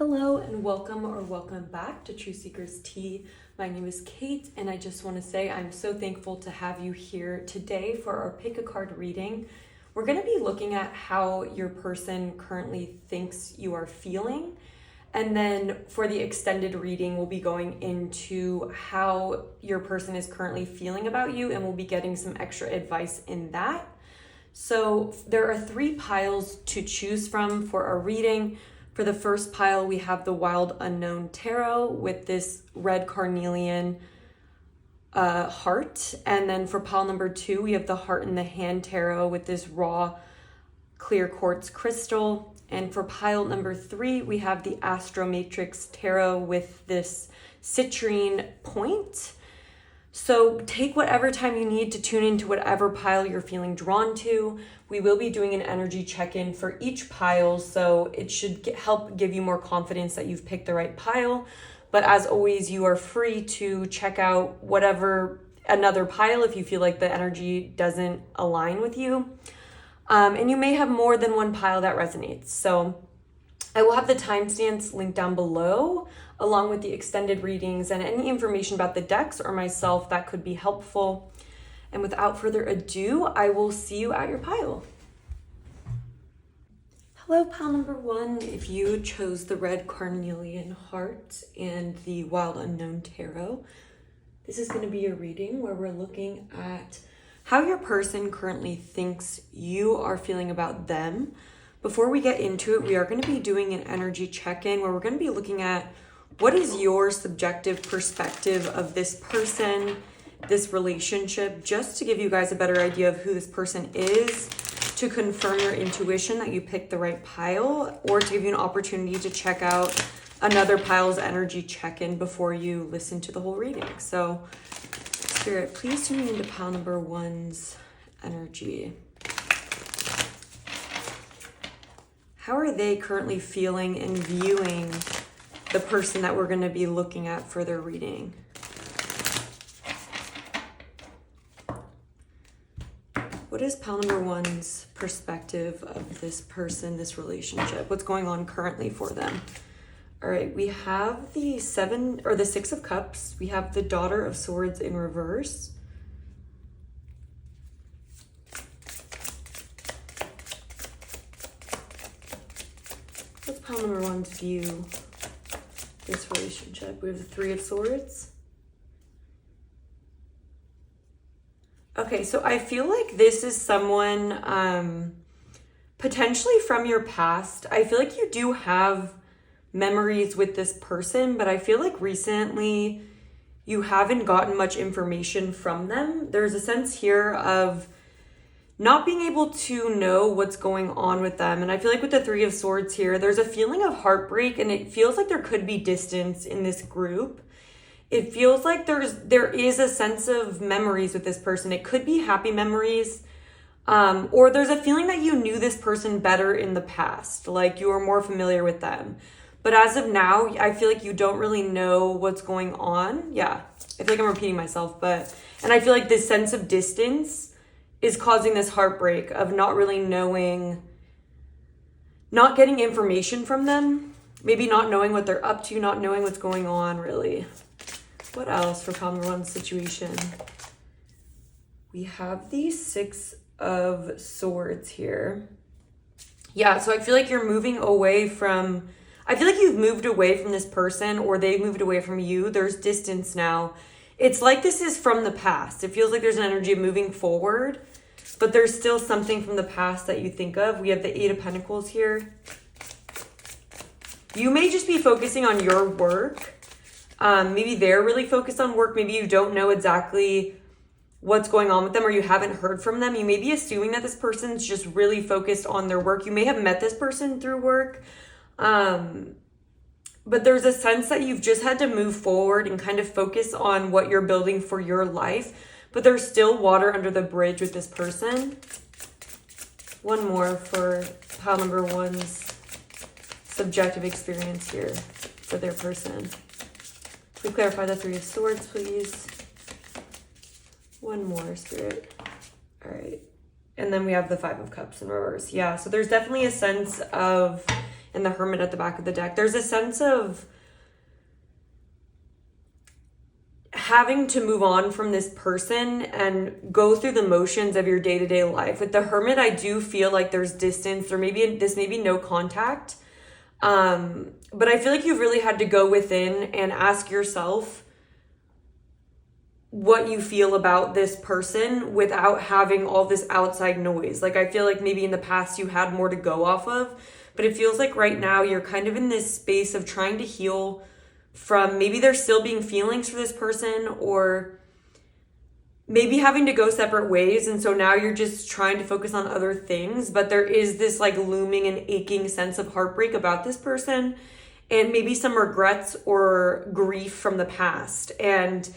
Hello and welcome back to Truthseekerstea. My name is Kate and I just want to say I'm so thankful to have you here today for our pick a card reading. We're going to be looking at how your person currently thinks you are feeling. And then for the extended reading, we'll be going into how your person is currently feeling about you, and we'll be getting some extra advice in that. So there are 3 piles to choose from for our reading. For the first pile, we have the Wild Unknown Tarot with this red carnelian heart. And then for pile number 2, we have the Heart in the Hand Tarot with this raw clear quartz crystal. And for pile number 3, we have the Astromatrix Tarot with this citrine point. So take whatever time you need to tune into whatever pile you're feeling drawn to. We will be doing an energy check-in for each pile, so it should help give you more confidence that you've picked the right pile. But as always, you are free to check out another pile if you feel like the energy doesn't align with you. And you may have more than one pile that resonates. So I will have the timestamps linked down below, along with the extended readings and any information about the decks or myself that could be helpful. And without further ado, I will see you at your pile. Hello, pile number 1. If you chose the red carnelian heart and the Wild Unknown Tarot, this is going to be a reading where we're looking at how your person currently thinks you are feeling about them. Before we get into it, we are going to be doing an energy check-in where we're going to be looking at what is your subjective perspective of this person, this relationship, just to give you guys a better idea of who this person is, to confirm your intuition that you picked the right pile, or to give you an opportunity to check out another pile's energy check-in before you listen to the whole reading. So, Spirit, please tune into pile number 1's energy. How are they currently feeling and viewing the person that we're going to be looking at for their reading? What is pile number 1's perspective of this person, this relationship? What's going on currently for them? All right, we have the 6 of Cups. We have the Daughter of Swords in reverse. What's pile number 1's view? This relationship. We have the 3 of Swords. Okay, so I feel like this is someone potentially from your past. I feel like you do have memories with this person, but I feel like recently you haven't gotten much information from them. There's a sense here of not being able to know what's going on with them. And I feel like with the 3 of Swords here, there's a feeling of heartbreak, and it feels like there could be distance in this group. It feels like there is a sense of memories with this person. It could be happy memories, or there's a feeling that you knew this person better in the past, like you were more familiar with them. But as of now, I feel like you don't really know what's going on. Yeah, I feel like I'm repeating myself, and I feel like this sense of distance is causing this heartbreak of not really knowing, not getting information from them, maybe not knowing what they're up to, not knowing what's going on, really. What else for pile number 1's situation? We have the 6 of Swords here. Yeah, so I feel like you're moving away from, I feel like you've moved away from this person, or they've moved away from you. There's distance now. It's like this is from the past. It feels like there's an energy of moving forward, but there's still something from the past that you think of. We have the 8 of Pentacles here. You may just be focusing on your work. Maybe they're really focused on work. Maybe you don't know exactly what's going on with them, or you haven't heard from them. You may be assuming that this person's just really focused on their work. You may have met this person through work. But there's a sense that you've just had to move forward and kind of focus on what you're building for your life. But there's still water under the bridge with this person. One more for pile number 1's subjective experience here for their person. Can we clarify the 3 of Swords, please? One more, Spirit. All right. And then we have the 5 of Cups in reverse. Yeah, so there's definitely a sense of and the Hermit at the back of the deck. There's a sense of having to move on from this person and go through the motions of your day-to-day life. With the Hermit, I do feel like there's distance, or maybe this may be no contact. But I feel like you've really had to go within and ask yourself what you feel about this person without having all this outside noise. Like, I feel like maybe in the past you had more to go off of, but it feels like right now you're kind of in this space of trying to heal from maybe there still being feelings for this person, or maybe having to go separate ways. And so now you're just trying to focus on other things, but there is this like looming and aching sense of heartbreak about this person, and maybe some regrets or grief from the past, and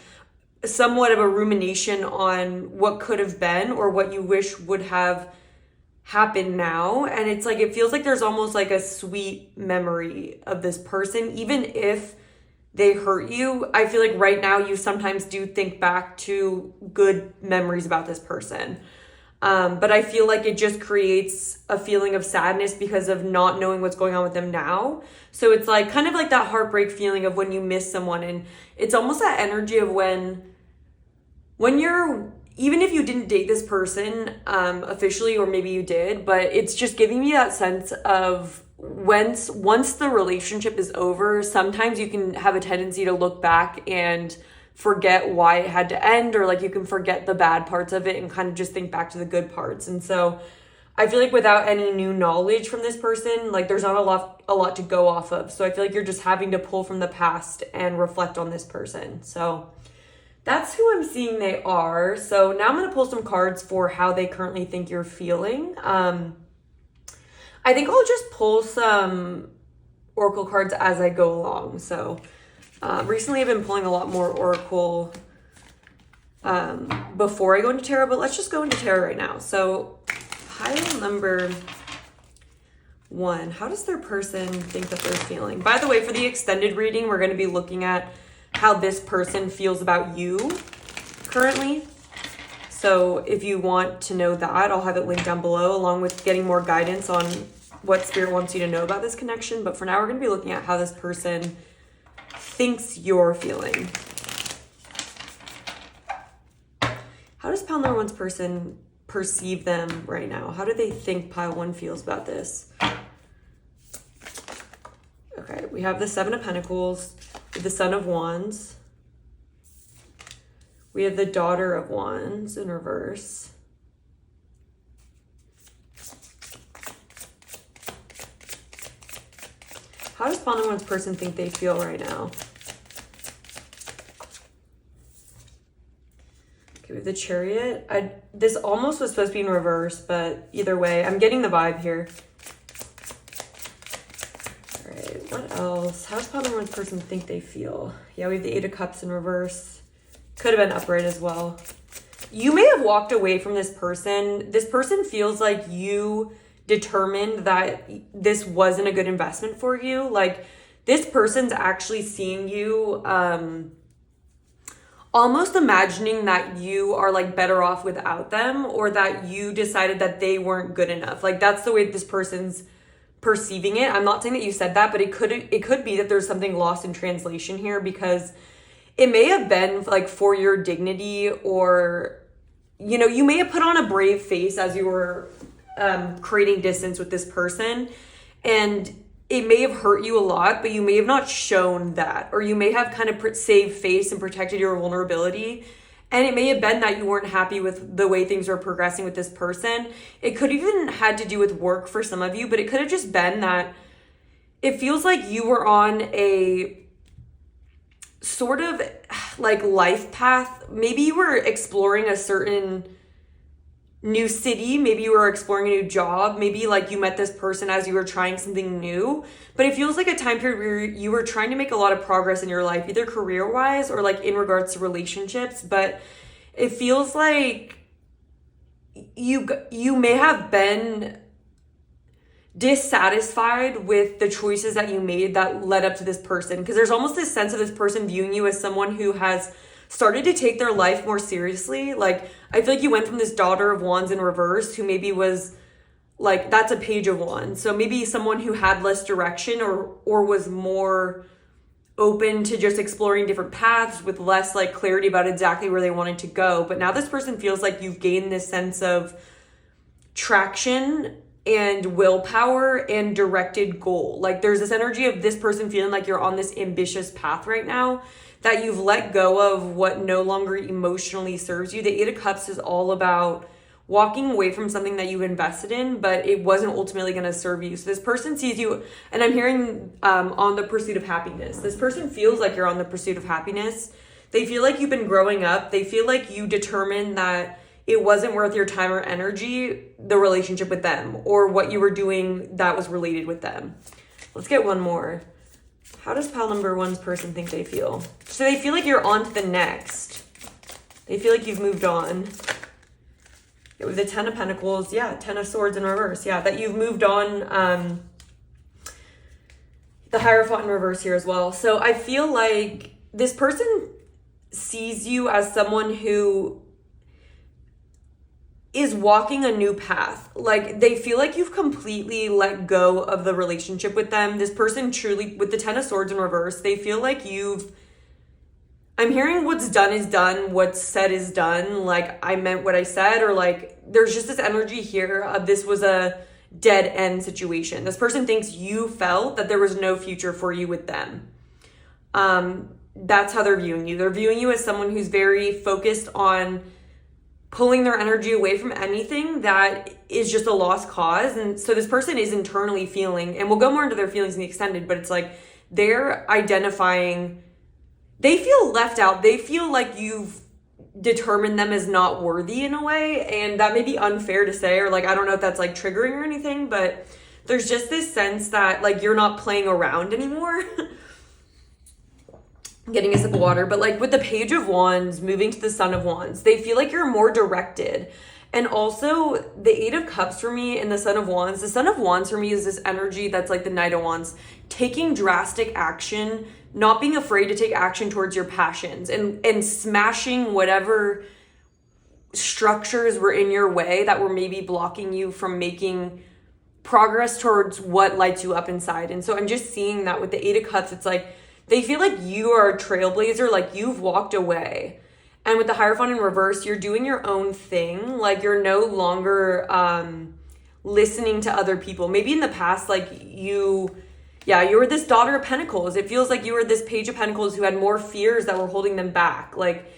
somewhat of a rumination on what could have been or what you wish would have happened now. And it's like, it feels like there's almost like a sweet memory of this person, even if they hurt you. I feel like right now you sometimes do think back to good memories about this person. But I feel like it just creates a feeling of sadness because of not knowing what's going on with them now. So it's like kind of like that heartbreak feeling of when you miss someone. And it's almost that energy of when you're, even if you didn't date this person officially, or maybe you did, but it's just giving me that sense of once the relationship is over, sometimes you can have a tendency to look back and forget why it had to end, or like you can forget the bad parts of it and kind of just think back to the good parts. And so I feel like without any new knowledge from this person, like there's not a lot to go off of. So I feel like you're just having to pull from the past and reflect on this person. So that's who I'm seeing they are. So now I'm going to pull some cards for how they currently think you're feeling. I think I'll just pull some oracle cards as I go along. So recently I've been pulling a lot more oracle before I go into tarot, but let's just go into tarot right now. So pile number 1, how does their person think that they're feeling? By the way, for the extended reading, we're going to be looking at how this person feels about you currently. So if you want to know that, I'll have it linked down below, along with getting more guidance on what Spirit wants you to know about this connection. But for now, we're going to be looking at how this person thinks you're feeling. How does pile number 1's person perceive them right now? How do they think pile 1 feels about this? Okay, we have the 7 of Pentacles, the Son of Wands. We have the Daughter of Wands in reverse. How does pile number 1's person think they feel right now? Okay, we have the Chariot. This almost was supposed to be in reverse, but either way, I'm getting the vibe here. What else? How does pile number 1's person think they feel? Yeah, we have the 8 of Cups in reverse. Could have been upright as well. You may have walked away from this person. This person feels like you determined that this wasn't a good investment for you. Like, this person's actually seeing you, almost imagining that you are like better off without them, or that you decided that they weren't good enough. Like, that's the way this person's perceiving it. I'm not saying that you said that, but it could be that there's something lost in translation here, because it may have been like for your dignity, or you may have put on a brave face as you were creating distance with this person, and it may have hurt you a lot, but you may have not shown that, or you may have kind of saved face and protected your vulnerability. And it may have been that you weren't happy with the way things were progressing with this person. It could even had to do with work for some of you, but it could have just been that it feels like you were on a sort of like life path. Maybe you were exploring a certain new city. Maybe you were exploring a new job. Maybe like you met this person as you were trying something new. But it feels like a time period where you were trying to make a lot of progress in your life, either career-wise or like in regards to relationships. But it feels like you may have been dissatisfied with the choices that you made that led up to this person. Because there's almost this sense of this person viewing you as someone who has started to take their life more seriously. Like, I feel like you went from this Daughter of Wands in reverse, who maybe was like that's a Page of Wands. So maybe someone who had less direction or was more open to just exploring different paths with less like clarity about exactly where they wanted to go. But now this person feels like you've gained this sense of traction and willpower and directed goal. Like there's this energy of this person feeling like you're on this ambitious path right now, that you've let go of what no longer emotionally serves you. The Eight of Cups is all about walking away from something that you've invested in, but it wasn't ultimately going to serve you. So this person sees you, and I'm hearing on the pursuit of happiness. This person feels like you're on the pursuit of happiness. They feel like you've been growing up. They feel like you determined that it wasn't worth your time or energy, the relationship with them, or what you were doing that was related with them. Let's get one more. How does pile number one's person think they feel? So they feel like you're on to the next. They feel like you've moved on. With the Ten of Pentacles, yeah, Ten of Swords in reverse, yeah, that you've moved on. The Hierophant in reverse here as well. So I feel like this person sees you as someone who is walking a new path. Like they feel like you've completely let go of the relationship with them. This person truly, with the Ten of Swords in reverse, they feel like I'm hearing what's done is done, what's said is done. Like I meant what I said, or like there's just this energy here of this was a dead end situation. This person thinks you felt that there was no future for you with them. That's how they're viewing you. They're viewing you as someone who's very focused on pulling their energy away from anything that is just a lost cause. And so this person is internally feeling, and we'll go more into their feelings in the extended, but it's like they're identifying, they feel left out. They feel like you've determined them as not worthy in a way. And that may be unfair to say, or like, I don't know if that's like triggering or anything, but there's just this sense that like you're not playing around anymore. Getting a sip of water. But like with the Page of Wands moving to the Sun of Wands, they feel like you're more directed. And also the Eight of Cups for me and the Sun of Wands, the Sun of Wands for me is this energy that's like the Knight of Wands, taking drastic action, not being afraid to take action towards your passions, and smashing whatever structures were in your way that were maybe blocking you from making progress towards what lights you up inside. And so I'm just seeing that with the Eight of Cups, it's like they feel like you are a trailblazer, like you've walked away. And with the Hierophant in reverse, you're doing your own thing. Like you're no longer listening to other people. Maybe in the past, like you were this Daughter of Pentacles. It feels like you were this Page of Pentacles who had more fears that were holding them back. Like,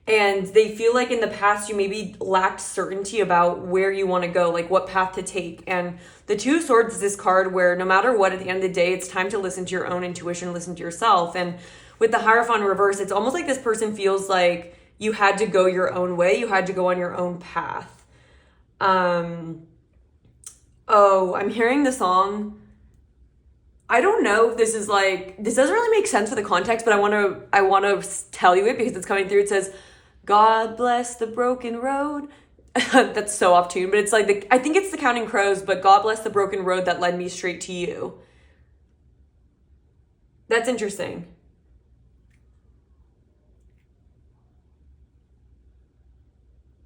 and they feel like in the past you maybe lacked certainty about where you want to go, like what path to take. And the Two of Swords is this card where no matter what, at the end of the day, it's time to listen to your own intuition, listen to yourself. And with the Hierophant in reverse, it's almost like this person feels like you had to go your own way. You had to go on your own path. I'm hearing the song. I don't know if this is like, this doesn't really make sense for the context, but I want to tell you it because it's coming through. It says, God bless the broken road. That's so off tune, but it's like, I think it's the Counting Crows, but God bless the broken road that led me straight to you. That's interesting.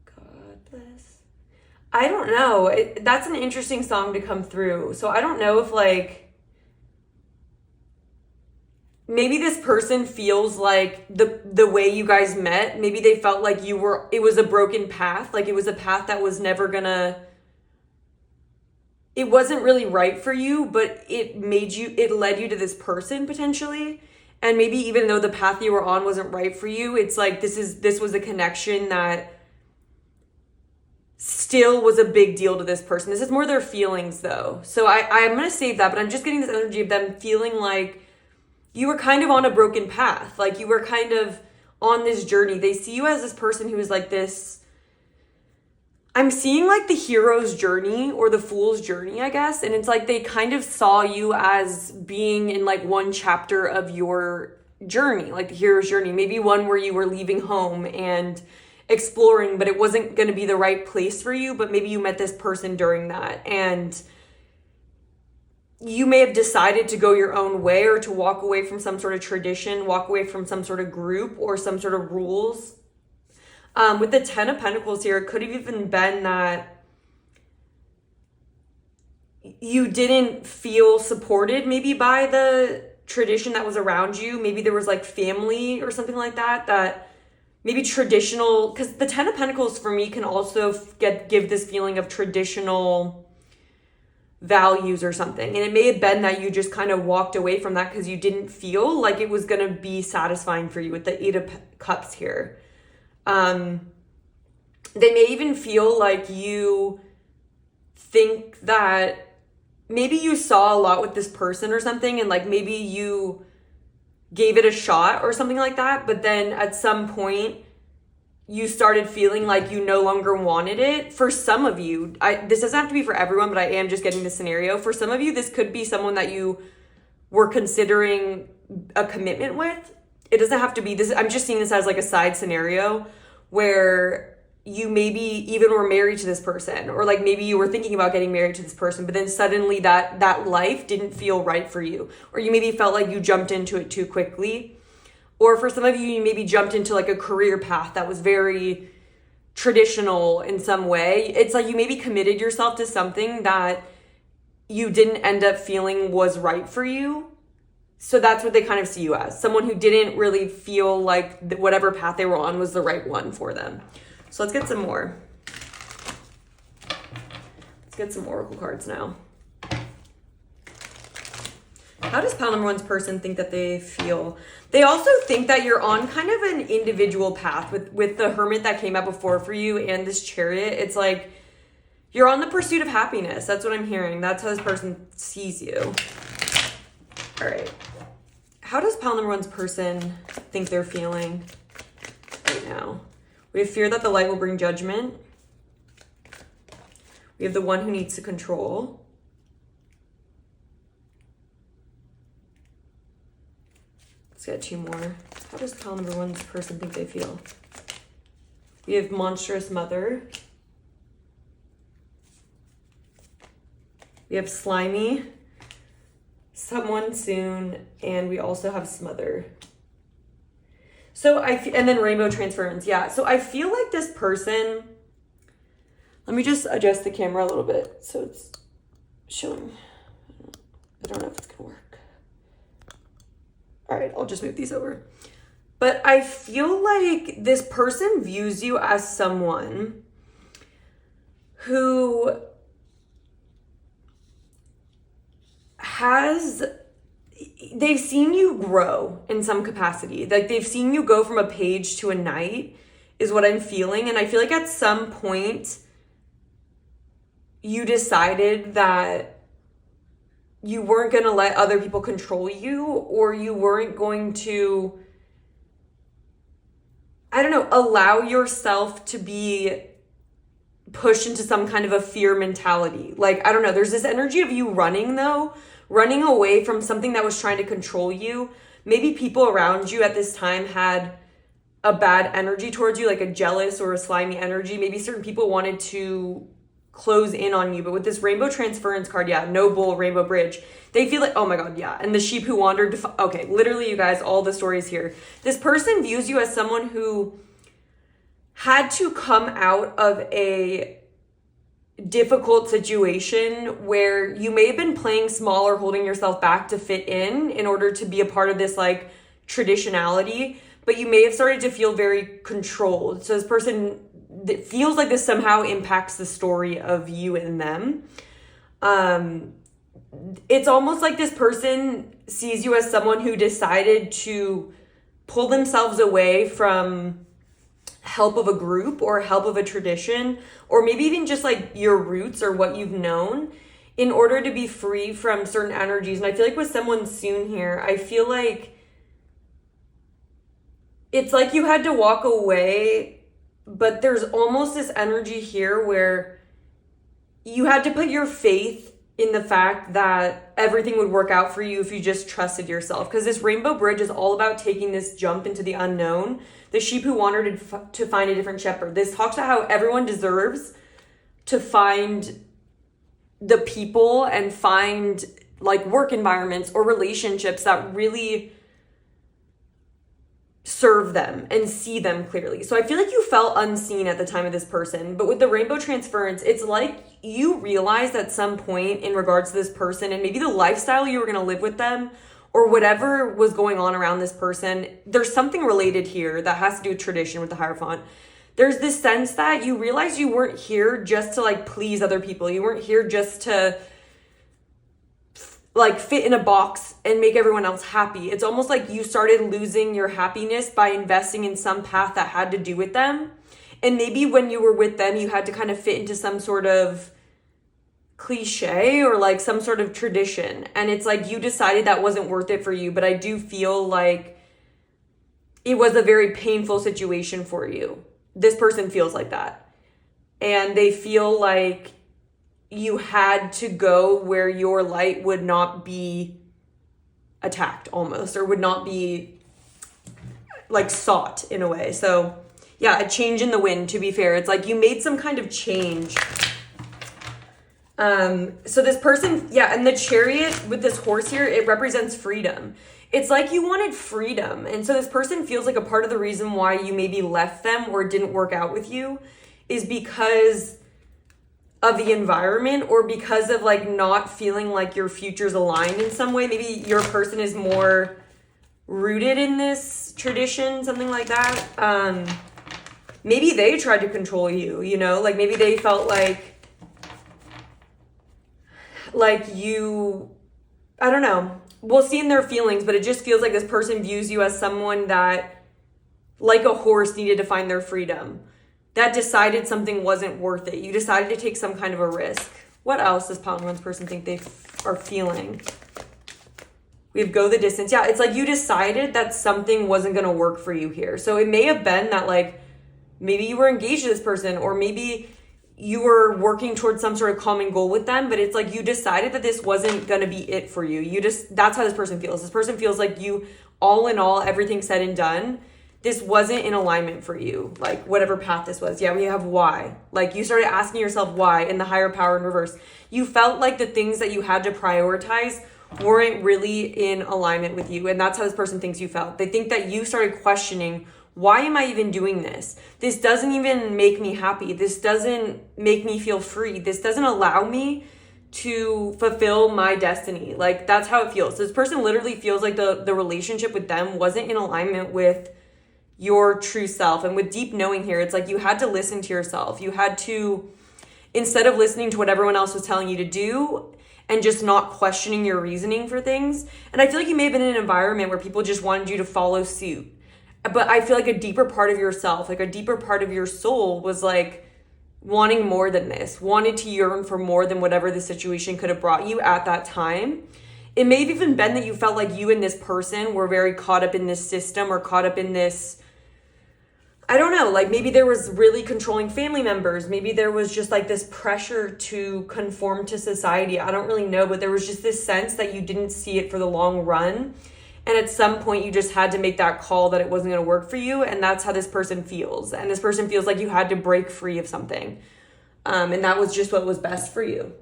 God bless. I don't know. That's an interesting song to come through. So I don't know if like, maybe this person feels like the way you guys met, maybe they felt like it was a broken path. Like it was a path that was never it wasn't really right for you, but it led you to this person potentially. And maybe even though the path you were on wasn't right for you, it's like, this was a connection that still was a big deal to this person. This is more their feelings though. So I'm going to save that, but I'm just getting this energy of them feeling like you were kind of on a broken path. Like you were kind of on this journey. They see you as this person who is like this, I'm seeing like the hero's journey or the fool's journey, I guess. And it's like they kind of saw you as being in like one chapter of your journey, like the hero's journey. Maybe one where you were leaving home and exploring, but it wasn't going to be the right place for you. But maybe you met this person during that. And you may have decided to go your own way or to walk away from some sort of tradition, walk away from some sort of group or some sort of rules. With the Ten of Pentacles here, it could have even been that you didn't feel supported maybe by the tradition that was around you. Maybe there was like family or something like that maybe traditional, because the 10 of Pentacles for me can also give this feeling of traditional values or something. And it may have been that you just kind of walked away from that because you didn't feel like it was going to be satisfying for you with the 8 of Cups here. They may even feel like you think that maybe you saw a lot with this person or something, and like maybe you gave it a shot or something like that, but then at some point you started feeling like you no longer wanted it. For some of you, this doesn't have to be for everyone, but I am just getting this scenario. For some of you, this could be someone that you were considering a commitment with. It doesn't have to be this. I'm just seeing this as like a side scenario where you maybe even were married to this person, or like maybe you were thinking about getting married to this person, but then suddenly that life didn't feel right for you, or you maybe felt like you jumped into it too quickly. Or for some of you, you maybe jumped into like a career path that was very traditional in some way. It's like you maybe committed yourself to something that you didn't end up feeling was right for you. So that's what they kind of see you as, someone who didn't really feel like whatever path they were on was the right one for them. So let's get some more. Let's get some oracle cards now. How does pile number one's person think that they feel? They also think that you're on kind of an individual path with the Hermit that came out before for you and this Chariot. It's like you're on the pursuit of happiness. That's what I'm hearing. That's how this person sees you. All right. How does pile number one's person think they're feeling right now? We have fear that the light will bring judgment. We have the one who needs to control. Let's get 2 more. How does pile number one's person think they feel? We have monstrous mother. We have slimy, someone soon, and we also have smother. So and then rainbow transference. Yeah. So I feel like this person, let me just adjust the camera a little bit so it's showing. I don't know if it's gonna work. All right, I'll just move these over. But I feel like this person views you as someone who they've seen you grow in some capacity. Like they've seen you go from a page to a knight is what I'm feeling. And I feel like at some point you decided that you weren't going to let other people control you, or you weren't going to, I don't know, allow yourself to be pushed into some kind of a fear mentality. Like, I don't know, there's this energy of you running away from something that was trying to control you. Maybe people around you at this time had a bad energy towards you, like a jealous or a slimy energy. Maybe certain people wanted to close in on you. But with this rainbow transference card, yeah, no bull, rainbow bridge, they feel like, oh my God, yeah. And the sheep who wandered, okay, literally, you guys, all the stories here. This person views you as someone who had to come out of a difficult situation where you may have been playing small or holding yourself back to fit in order to be a part of this like traditionality, but you may have started to feel very controlled. So this person that feels like this somehow impacts the story of you and them. It's almost like this person sees you as someone who decided to pull themselves away from help of a group or help of a tradition, or maybe even just like your roots or what you've known, in order to be free from certain energies. And I feel like with someone soon here, I feel like it's like you had to walk away, but there's almost this energy here where you had to put your faith in the fact that everything would work out for you if you just trusted yourself. Because this rainbow bridge is all about taking this jump into the unknown. The sheep who wandered to find a different shepherd. This talks about how everyone deserves to find the people and find like work environments or relationships that really serve them and see them clearly. So I feel like you felt unseen at the time of this person, but with the rainbow transference, it's like you realized at some point in regards to this person and maybe the lifestyle you were going to live with them or whatever was going on around this person, there's something related here that has to do with tradition with the Hierophant. There's this sense that you realize you weren't here just to like please other people. You weren't here just to like fit in a box and make everyone else happy. It's almost like you started losing your happiness by investing in some path that had to do with them. And maybe when you were with them, you had to kind of fit into some sort of cliche or like some sort of tradition. And it's like you decided that wasn't worth it for you. But I do feel like it was a very painful situation for you. This person feels like that. And they feel like you had to go where your light would not be attacked almost, or would not be like sought in a way. So yeah, a change in the wind, to be fair. It's like you made some kind of change. So this person, yeah, and the Chariot with this horse here, it represents freedom. It's like you wanted freedom. And so this person feels like a part of the reason why you maybe left them or didn't work out with you is because of the environment, or because of like not feeling like your future's aligned in some way. Maybe your person is more rooted in this tradition, something like that. Maybe they tried to control you, you know, like maybe they felt like you, I don't know. We'll see in their feelings, but it just feels like this person views you as someone that, like a horse, needed to find their freedom. That decided something wasn't worth it. You decided to take some kind of a risk. What else does Pound One's person think they are feeling? We have go the distance. Yeah, it's like you decided that something wasn't going to work for you here. So it may have been that like maybe you were engaged to this person, or maybe you were working towards some sort of common goal with them, but it's like you decided that this wasn't going to be it for you. That's how this person feels. This person feels like you, all in all, everything said and done, this wasn't in alignment for you, like whatever path this was. Yeah, we have why. Like you started asking yourself why in the higher power in reverse. You felt like the things that you had to prioritize weren't really in alignment with you. And that's how this person thinks you felt. They think that you started questioning, why am I even doing this? This doesn't even make me happy. This doesn't make me feel free. This doesn't allow me to fulfill my destiny. Like that's how it feels. This person literally feels like the relationship with them wasn't in alignment with your true self. And with deep knowing here, it's like you had to listen to yourself. You had to, instead of listening to what everyone else was telling you to do and just not questioning your reasoning for things. And I feel like you may have been in an environment where people just wanted you to follow suit. But I feel like a deeper part of yourself, like a deeper part of your soul was like wanting more than this, wanted to yearn for more than whatever the situation could have brought you at that time. It may have even been that you felt like you and this person were very caught up in this system, or caught up in this, I don't know, like maybe there was really controlling family members. Maybe there was just like this pressure to conform to society. I don't really know, but there was just this sense that you didn't see it for the long run. And at some point you just had to make that call that it wasn't going to work for you. And that's how this person feels. And this person feels like you had to break free of something. And that was just what was best for you.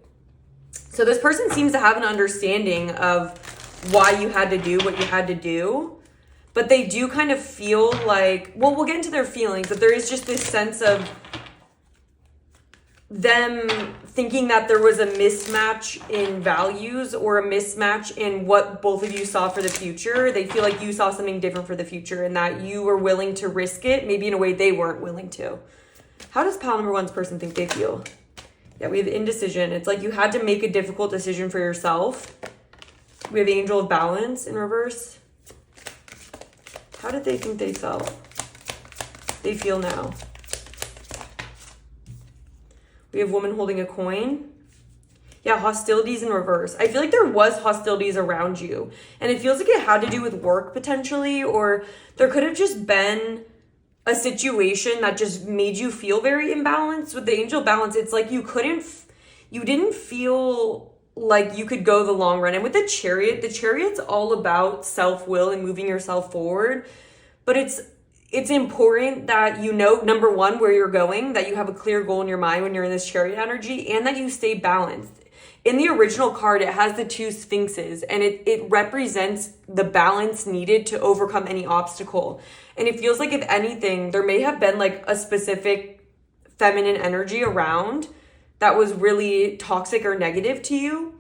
So this person seems to have an understanding of why you had to do what you had to do. But they do kind of feel like, well, we'll get into their feelings, but there is just this sense of them thinking that there was a mismatch in values, or a mismatch in what both of you saw for the future. They feel like you saw something different for the future, and that you were willing to risk it, maybe in a way they weren't willing to. How does pile number one's person think they feel? Yeah, we have indecision. It's like you had to make a difficult decision for yourself. We have Angel of Balance in reverse. How did they think they felt? They feel now. We have Woman holding a coin. Yeah, hostilities in reverse. I feel like there was hostilities around you. And it feels like it had to do with work potentially, or there could have just been a situation that just made you feel very imbalanced. With the Angel Balance, it's like you didn't feel like you could go the long run. And with the Chariot's all about self-will and moving yourself forward. But it's important that you know, number one, where you're going, that you have a clear goal in your mind when you're in this Chariot energy, and that you stay balanced. in the original card, it has the two sphinxes, and it represents the balance needed to overcome any obstacle. And it feels like, if anything, there may have been like a specific feminine energy around that was really toxic or negative to you.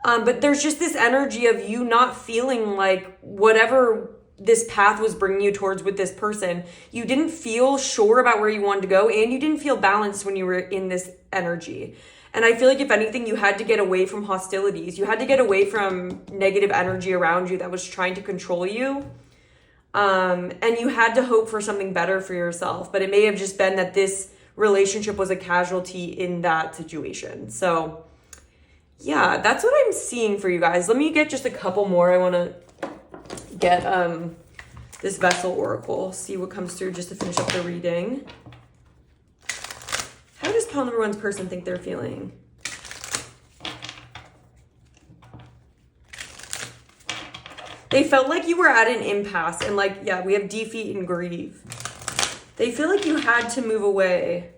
But there's just this energy of you not feeling like whatever this path was bringing you towards with this person, you didn't feel sure about where you wanted to go, and you didn't feel balanced when you were in this energy. And I feel like, if anything, you had to get away from hostilities. You had to get away from negative energy around you that was trying to control you. And you had to hope for something better for yourself. But it may have just been that this relationship was a casualty in that situation. So yeah, that's what I'm seeing for you guys. Let me get just a couple more. I want to get this Vessel Oracle, see what comes through just to finish up the reading. How does pile number one's person think they're feeling? They felt like you were at an impasse, and like, yeah, we have defeat and grieve. They feel like you had to move away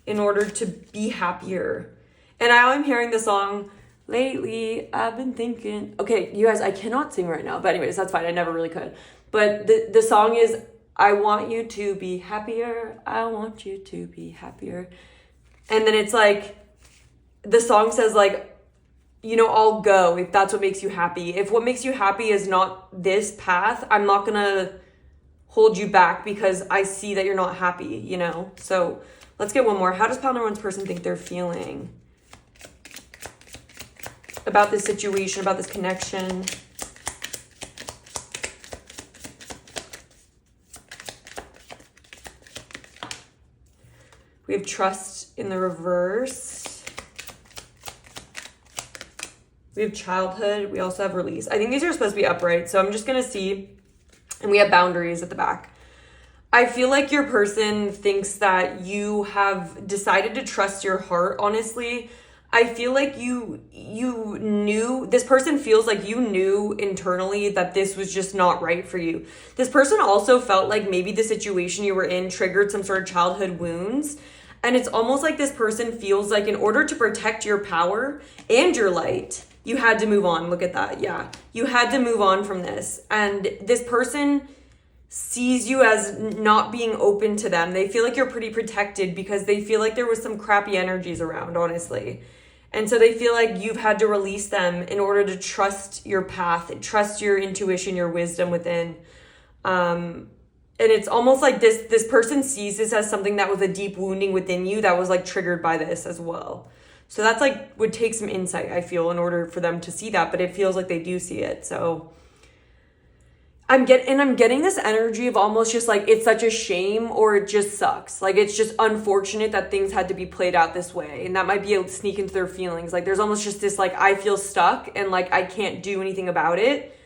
in order to be happier. And now I'm hearing the song, lately I've been thinking. Okay, you guys, I cannot sing right now, but anyways, that's fine. I never really could. But the song is, I want you to be happier. I want you to be happier. And then it's like, the song says like, you know, I'll go if that's what makes you happy. If what makes you happy is not this path, I'm not going to hold you back because I see that you're not happy, you know? So let's get one more. How does pile number one's person think they're feeling about this situation, about this connection? We have trust in the reverse. We have childhood. We also have release. I think these are supposed to be upright, so I'm just going to see. And we have boundaries at the back. I feel like your person thinks that you have decided to trust your heart, honestly. I feel like you knew, this person feels like you knew internally that this was just not right for you. This person also felt like maybe the situation you were in triggered some sort of childhood wounds. And it's almost like this person feels like, in order to protect your power and your light, you had to move on. Look at that. Yeah. You had to move on from this. And this person sees you as not being open to them. They feel like you're pretty protected because they feel like there was some crappy energies around, honestly. And so they feel like you've had to release them in order to trust your path, trust your intuition, your wisdom within. And it's almost like this person sees this as something that was a deep wounding within you that was like triggered by this as well. So that's like, would take some insight, I feel, in order for them to see that, but it feels like they do see it. So I'm getting this energy of almost just like, it's such a shame, or it just sucks. Like, it's just unfortunate that things had to be played out this way. And that might be a sneak into their feelings. Like, there's almost just this, like, I feel stuck and like, I can't do anything about it.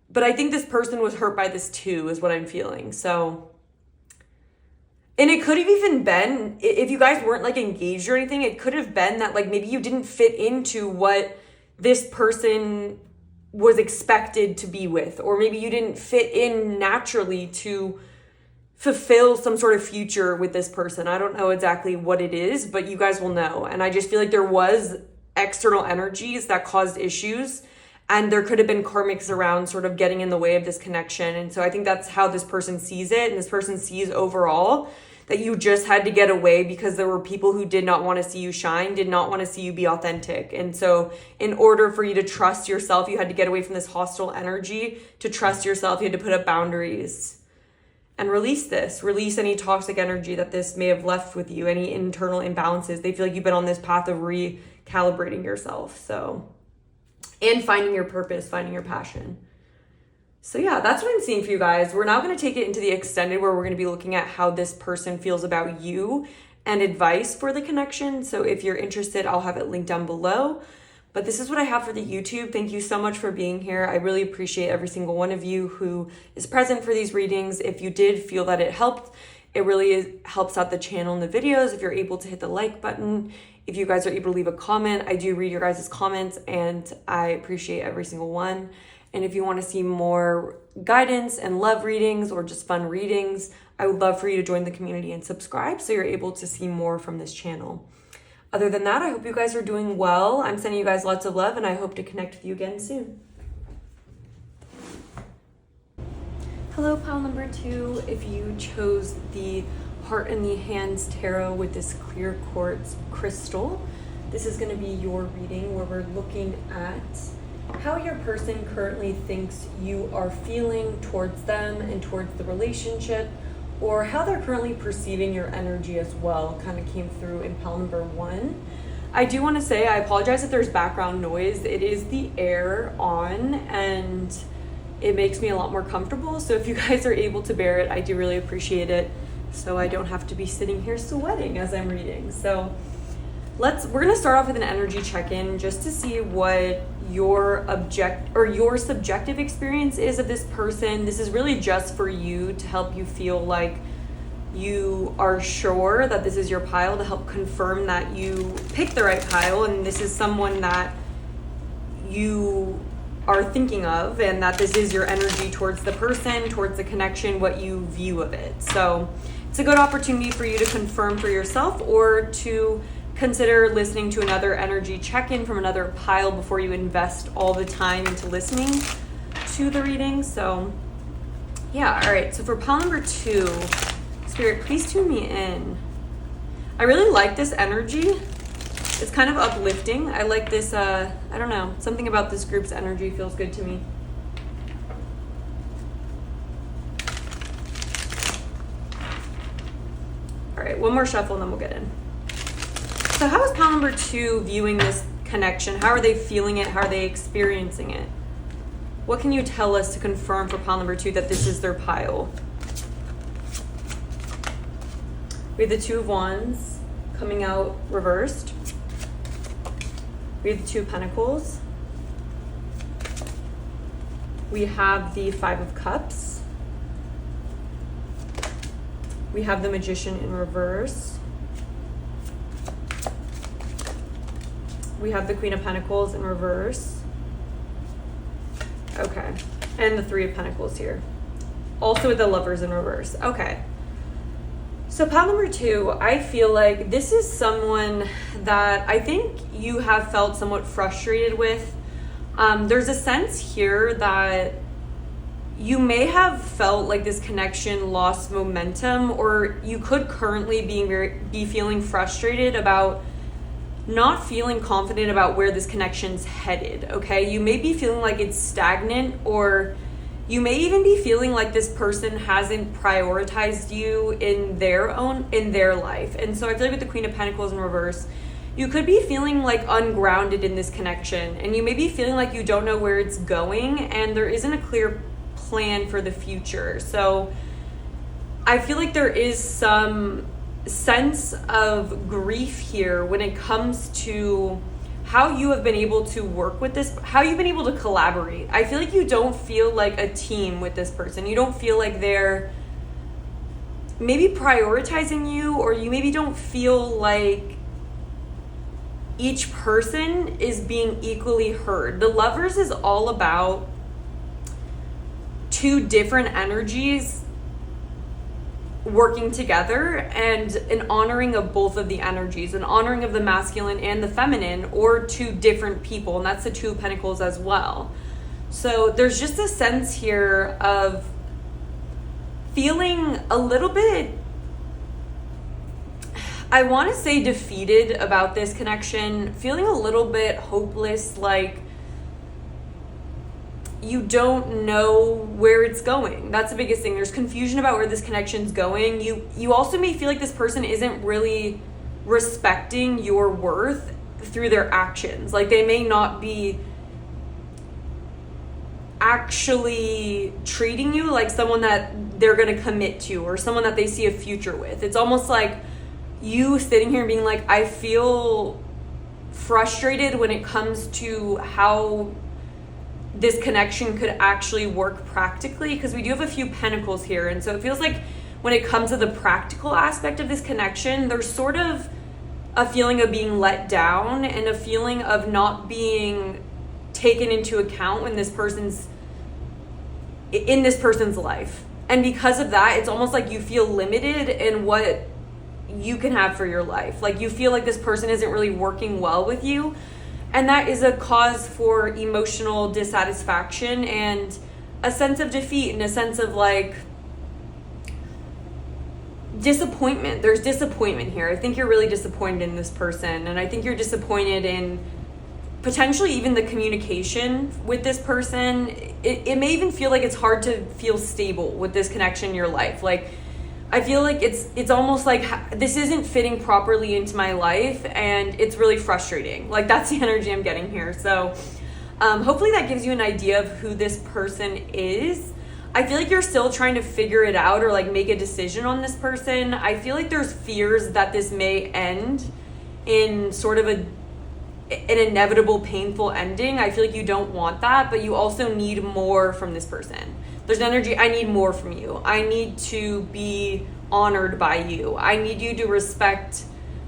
But I think this person was hurt by this too, is what I'm feeling. So, and it could have even been, if you guys weren't like engaged or anything, it could have been that like maybe you didn't fit into what this person was expected to be with, or maybe you didn't fit in naturally to fulfill some sort of future with this person. I don't know exactly what it is, but you guys will know. And I just feel like there was external energies that caused issues, and there could have been karmics around sort of getting in the way of this connection. And so I think that's how this person sees it. And this person sees overall that you just had to get away because there were people who did not want to see you shine, did not want to see you be authentic. And so in order for you to trust yourself, you had to get away from this hostile energy. To trust yourself, you had to put up boundaries and release any toxic energy that this may have left with you, any internal imbalances. They feel like you've been on this path of recalibrating yourself. So, and finding your purpose, finding your passion. So yeah, that's what I'm seeing for you guys. We're now going to take it into the extended, where we're going to be looking at how this person feels about you and advice for the connection. So if you're interested, I'll have it linked down below. But this is what I have for the YouTube. Thank you so much for being here. I really appreciate every single one of you who is present for these readings. If you did feel that it helped, it really helps out the channel and the videos. If you're able to hit the like button, if you guys are able to leave a comment, I do read your guys' comments and I appreciate every single one. And if you want to see more guidance and love readings or just fun readings, I would love for you to join the community and subscribe so you're able to see more from this channel. Other than that, I hope you guys are doing well. I'm sending you guys lots of love, and I hope to connect with you again soon. Hello, pile number 2. If you chose the Heart in the Hands Tarot with this clear quartz crystal, this is going to be your reading where we're looking at how your person currently thinks you are feeling towards them and towards the relationship, or how they're currently perceiving your energy as well. Kind of came through in pile number 1. I do want to say, I apologize if there's background noise. It is the air on, and it makes me a lot more comfortable. So if you guys are able to bear it, I do really appreciate it, so I don't have to be sitting here sweating as I'm reading. So we're gonna start off with an energy check-in just to see what your subjective experience is of this person. This is really just for you to help you feel like you are sure that this is your pile, to help confirm that you picked the right pile and this is someone that you are thinking of, and that this is your energy towards the person, towards the connection, what you view of it. So it's a good opportunity for you to confirm for yourself, or to consider listening to another energy check-in from another pile before you invest all the time into listening to the reading. So yeah, all right, so for pile number 2, Spirit, please tune me in. I really like this energy. It's kind of uplifting. I like this, I don't know, something about this group's energy feels good to me. All right, one more shuffle and then we'll get in. So how is pile number 2 viewing this connection? How are they feeling it? How are they experiencing it? What can you tell us to confirm for pile number 2 that this is their pile? We have the 2 of Wands coming out reversed. We have the 2 of Pentacles. We have the 5 of Cups. We have the Magician in reverse. We have the Queen of Pentacles in reverse. Okay. And the 3 of Pentacles here. Also with the Lovers in reverse. Okay. So pile number 2, I feel like this is someone that I think you have felt somewhat frustrated with. There's a sense here that you may have felt like this connection lost momentum, or you could currently be feeling frustrated about not feeling confident about where this connection's headed, okay? You may be feeling like it's stagnant, or you may even be feeling like this person hasn't prioritized you in their life. And so I feel like with the Queen of Pentacles in reverse, you could be feeling like ungrounded in this connection, and you may be feeling like you don't know where it's going and there isn't a clear plan for the future. So I feel like there is some sense of grief here when it comes to how you have been able to work with this, how you've been able to collaborate. I feel like you don't feel like a team with this person. You don't feel like they're maybe prioritizing you, or you maybe don't feel like each person is being equally heard. The Lovers is all about 2 different energies working together, and an honoring of both of the energies, an honoring of the masculine and the feminine, or 2 different people, and that's the 2 of Pentacles as well. So there's just a sense here of feeling a little bit, I want to say, defeated about this connection, feeling a little bit hopeless, like you don't know where it's going. That's the biggest thing. There's confusion about where this connection's going. You also may feel like this person isn't really respecting your worth through their actions. Like they may not be actually treating you like someone that they're going to commit to, or someone that they see a future with. It's almost like you sitting here and being like, I feel frustrated when it comes to how this connection could actually work practically, because we do have a few pentacles here. And so it feels like when it comes to the practical aspect of this connection, there's sort of a feeling of being let down and a feeling of not being taken into account when this person's in this person's life. And because of that, it's almost like you feel limited in what you can have for your life. Like, you feel like this person isn't really working well with you, and that is a cause for emotional dissatisfaction and a sense of defeat and a sense of like disappointment. There's disappointment here. I think you're really disappointed in this person, and I think you're disappointed in potentially even the communication with this person. It may even feel like it's hard to feel stable with this connection in your life. Like, I feel like it's almost like this isn't fitting properly into my life, and it's really frustrating. Like, that's the energy I'm getting here. So hopefully that gives you an idea of who this person is. I feel like you're still trying to figure it out or like make a decision on this person. I feel like there's fears that this may end in sort of an inevitable painful ending. I feel like you don't want that, but you also need more from this person. There's an energy, I need more from you. I need to be honored by you. I need you to respect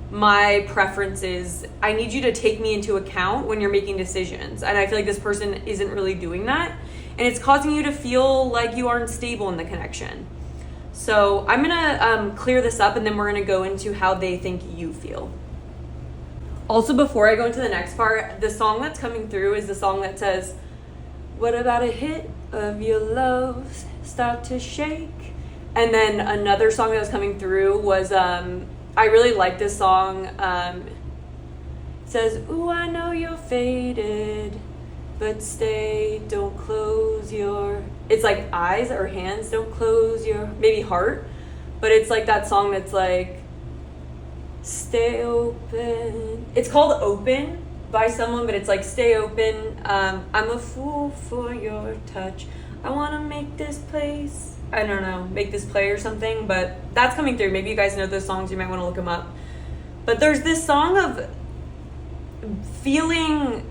my preferences. I need you to take me into account when you're making decisions. And I feel like this person isn't really doing that. And it's causing you to feel like you aren't stable in the connection. So I'm going to clear this up, and then we're going to go into how they think you feel. Also, before I go into the next part, the song that's coming through is the song that says, "What about a hit of your love start to shake?" And then another song that was coming through was, I really like this song. It says, "Ooh, I know you're faded, but stay, don't close your," it's like eyes or hands, "don't close your," maybe heart. But it's like that song that's like, "Stay open." It's called "Open" by someone, but it's like, "Stay open. I'm a fool for your touch. I want to make this place," I don't know, make this play or something. But that's coming through. Maybe you guys know those songs. You might want to look them up. But there's this song of feeling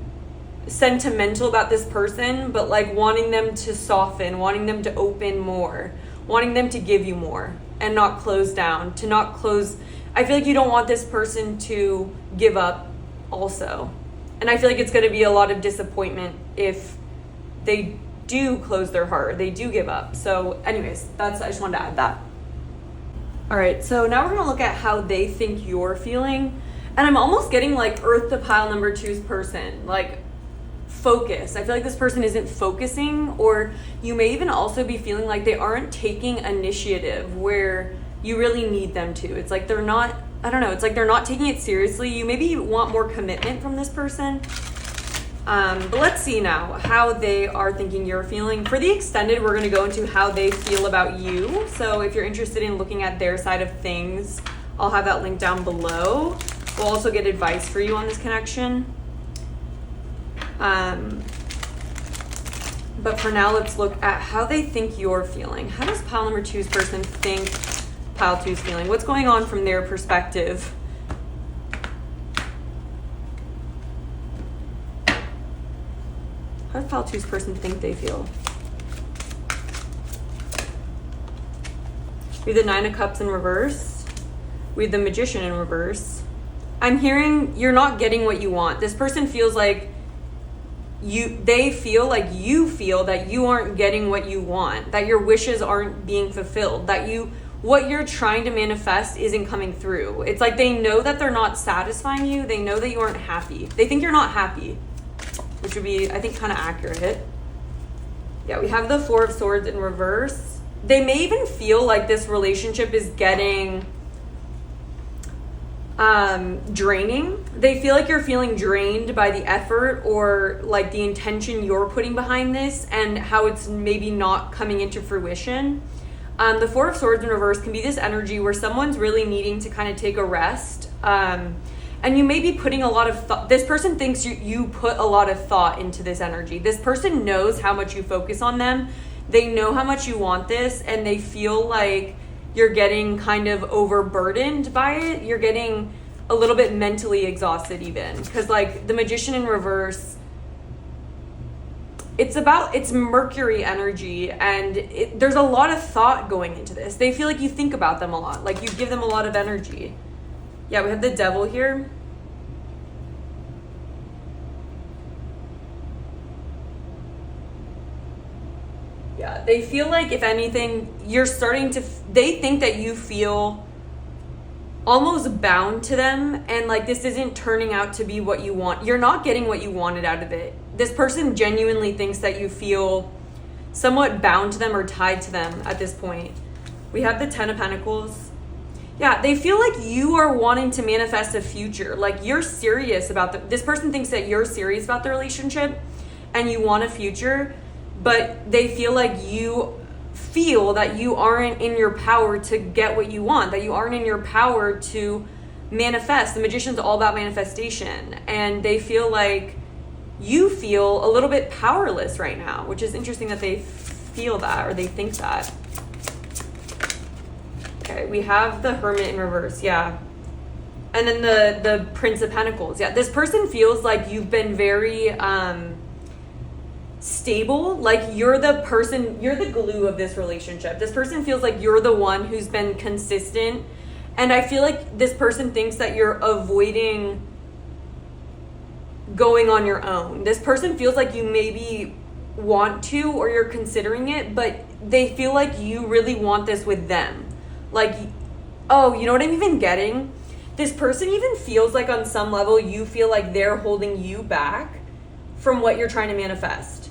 sentimental about this person, but like wanting them to soften, wanting them to open more, wanting them to give you more and not close down, to not close. I feel like you don't want this person to give up also. And I feel like it's going to be a lot of disappointment if they do close their heart, they do give up. So anyways, I just wanted to add that. All right, so now we're going to look at how they think you're feeling. And I'm almost getting like Earth to pile number two's person, like focus. I feel like this person isn't focusing, or you may even also be feeling like they aren't taking initiative where you really need them to. It's like they're not, I don't know, it's like they're not taking it seriously. You maybe want more commitment from this person. But let's see now how they are thinking you're feeling. For the extended, we're going to go into how they feel about you. So if you're interested in looking at their side of things, I'll have that link down below. We'll also get advice for you on this connection. But for now, let's look at how they think you're feeling. How does pile number two's person think pile two's feeling? What's going on from their perspective? How does pile two's person think they feel? We have the Nine of Cups in reverse. We have the Magician in reverse. I'm hearing you're not getting what you want. This person feels like they feel like you feel that you aren't getting what you want, that your wishes aren't being fulfilled, that what you're trying to manifest isn't coming through. It's like they know that they're not satisfying you. They know that you aren't happy. They think you're not happy, which would be, I think, kind of accurate. Yeah, we have the Four of Swords in reverse. They may even feel like this relationship is getting draining. They feel like you're feeling drained by the effort or like the intention you're putting behind this and how it's maybe not coming into fruition. The Four of Swords in reverse can be this energy where someone's really needing to kind of take a rest. And you may be putting a lot of thought. This person thinks you put a lot of thought into this energy. This person knows how much you focus on them. They know how much you want this, and they feel like you're getting kind of overburdened by it. You're getting a little bit mentally exhausted even. Because like the Magician in reverse, it's Mercury energy, and there's a lot of thought going into this. They feel like you think about them a lot. Like you give them a lot of energy. Yeah, we have the Devil here. Yeah, they feel like, if anything, you're starting to, they think that you feel almost bound to them, and like this isn't turning out to be what you want. You're not getting what you wanted out of it. This person genuinely thinks that you feel somewhat bound to them or tied to them at this point. We have the Ten of Pentacles. Yeah, they feel like you are wanting to manifest a future. Like you're serious about this person thinks that you're serious about the relationship and you want a future, but they feel like you feel that you aren't in your power to get what you want, that you aren't in your power to manifest. The Magician's all about manifestation, and they feel like you feel a little bit powerless right now, which is interesting that they feel that or they think that. Okay, we have the Hermit in reverse, yeah. And then the Prince of Pentacles. Yeah, this person feels like you've been very stable, like you're the person, you're the glue of this relationship. This person feels like you're the one who's been consistent, and I feel like this person thinks that you're avoiding going on your own. This person feels like you maybe want to or you're considering it, but they feel like you really want this with them. Like, oh, you know what I'm even getting? This person even feels like on some level you feel like they're holding you back from what you're trying to manifest.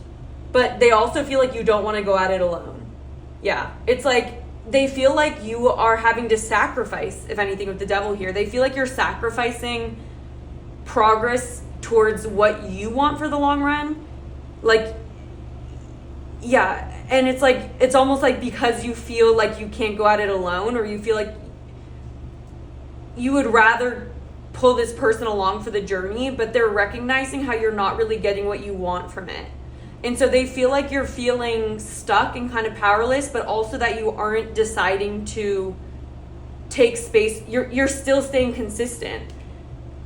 But they also feel like you don't want to go at it alone. Yeah, it's like they feel like you are having to sacrifice, if anything, with the Devil here. They feel like you're sacrificing progress towards what you want for the long run. Like, yeah, and it's like, it's almost like because you feel like you can't go at it alone, or you feel like you would rather pull this person along for the journey, but they're recognizing how you're not really getting what you want from it. And so they feel like you're feeling stuck and kind of powerless, but also that you aren't deciding to take space. You're still staying consistent.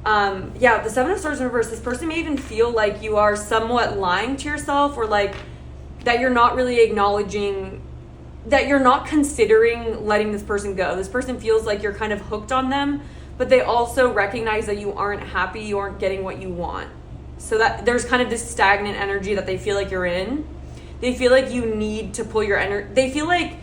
Yeah, the Seven of Swords in reverse, this person may even feel like you are somewhat lying to yourself, or like that you're not really acknowledging, that you're not considering letting this person go. This person feels like you're kind of hooked on them, but they also recognize that you aren't happy, you aren't getting what you want. So that there's kind of this stagnant energy that they feel like you're in. They feel like you need to pull your energy. They feel like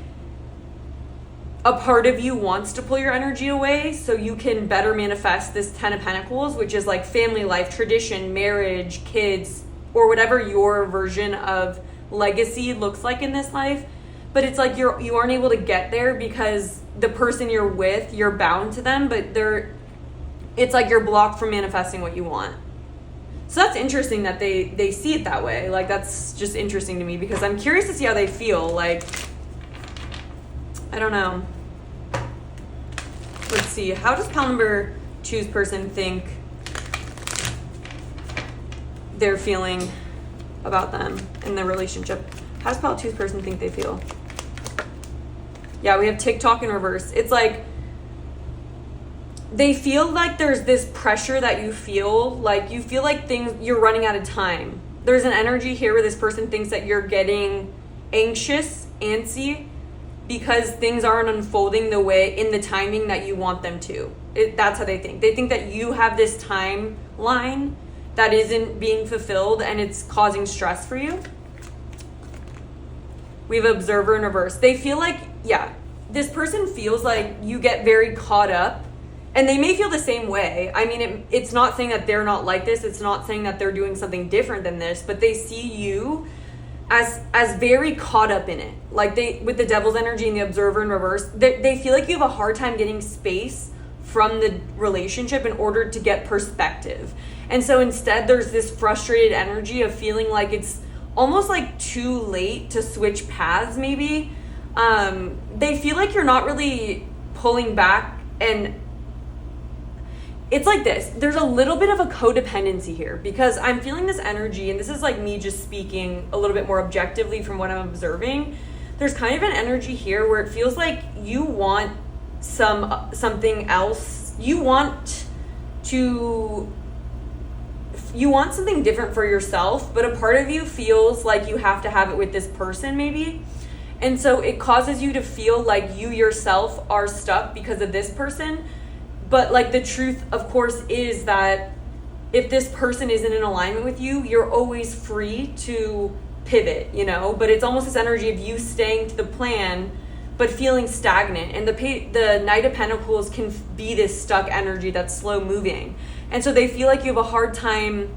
a part of you wants to pull your energy away so you can better manifest this Ten of Pentacles, which is like family life, tradition, marriage, kids, or whatever your version of legacy looks like in this life. But it's like you aren't able to get there because the person you're with, you're bound to them, but it's like you're blocked from manifesting what you want. So that's interesting that they see it that way. Like, that's just interesting to me because I'm curious to see how they feel. Like, I don't know. Let's see. How does pile number 2's person think they're feeling about them in the relationship? How does pile 2's person think they feel? Yeah, we have TikTok in reverse. It's like they feel like there's this pressure that you feel like you're running out of time. There's an energy here where this person thinks that you're getting anxious, antsy, because things aren't unfolding the way in the timing that you want them to. That's how they think. They think that you have this timeline that isn't being fulfilled and it's causing stress for you. We have Observer in reverse. They feel like, yeah, this person feels like you get very caught up, and they may feel the same way. I mean, it's not saying that they're not like this. It's not saying that they're doing something different than this, but they see you as very caught up in it. Like with the Devil's energy and the Observer in reverse, they feel like you have a hard time getting space from the relationship in order to get perspective. And so instead there's this frustrated energy of feeling like it's almost like too late to switch paths maybe. They feel like you're not really pulling back, and it's like this. There's a little bit of a codependency here because I'm feeling this energy, and this is like me just speaking a little bit more objectively from what I'm observing. There's kind of an energy here where it feels like you want something else. You want something different for yourself, but a part of you feels like you have to have it with this person maybe. And so it causes you to feel like you yourself are stuck because of this person. But like the truth, of course, is that if this person isn't in alignment with you, you're always free to pivot, you know? But it's almost this energy of you staying to the plan but feeling stagnant. And the Knight of Pentacles can be this stuck energy that's slow moving. And so they feel like you have a hard time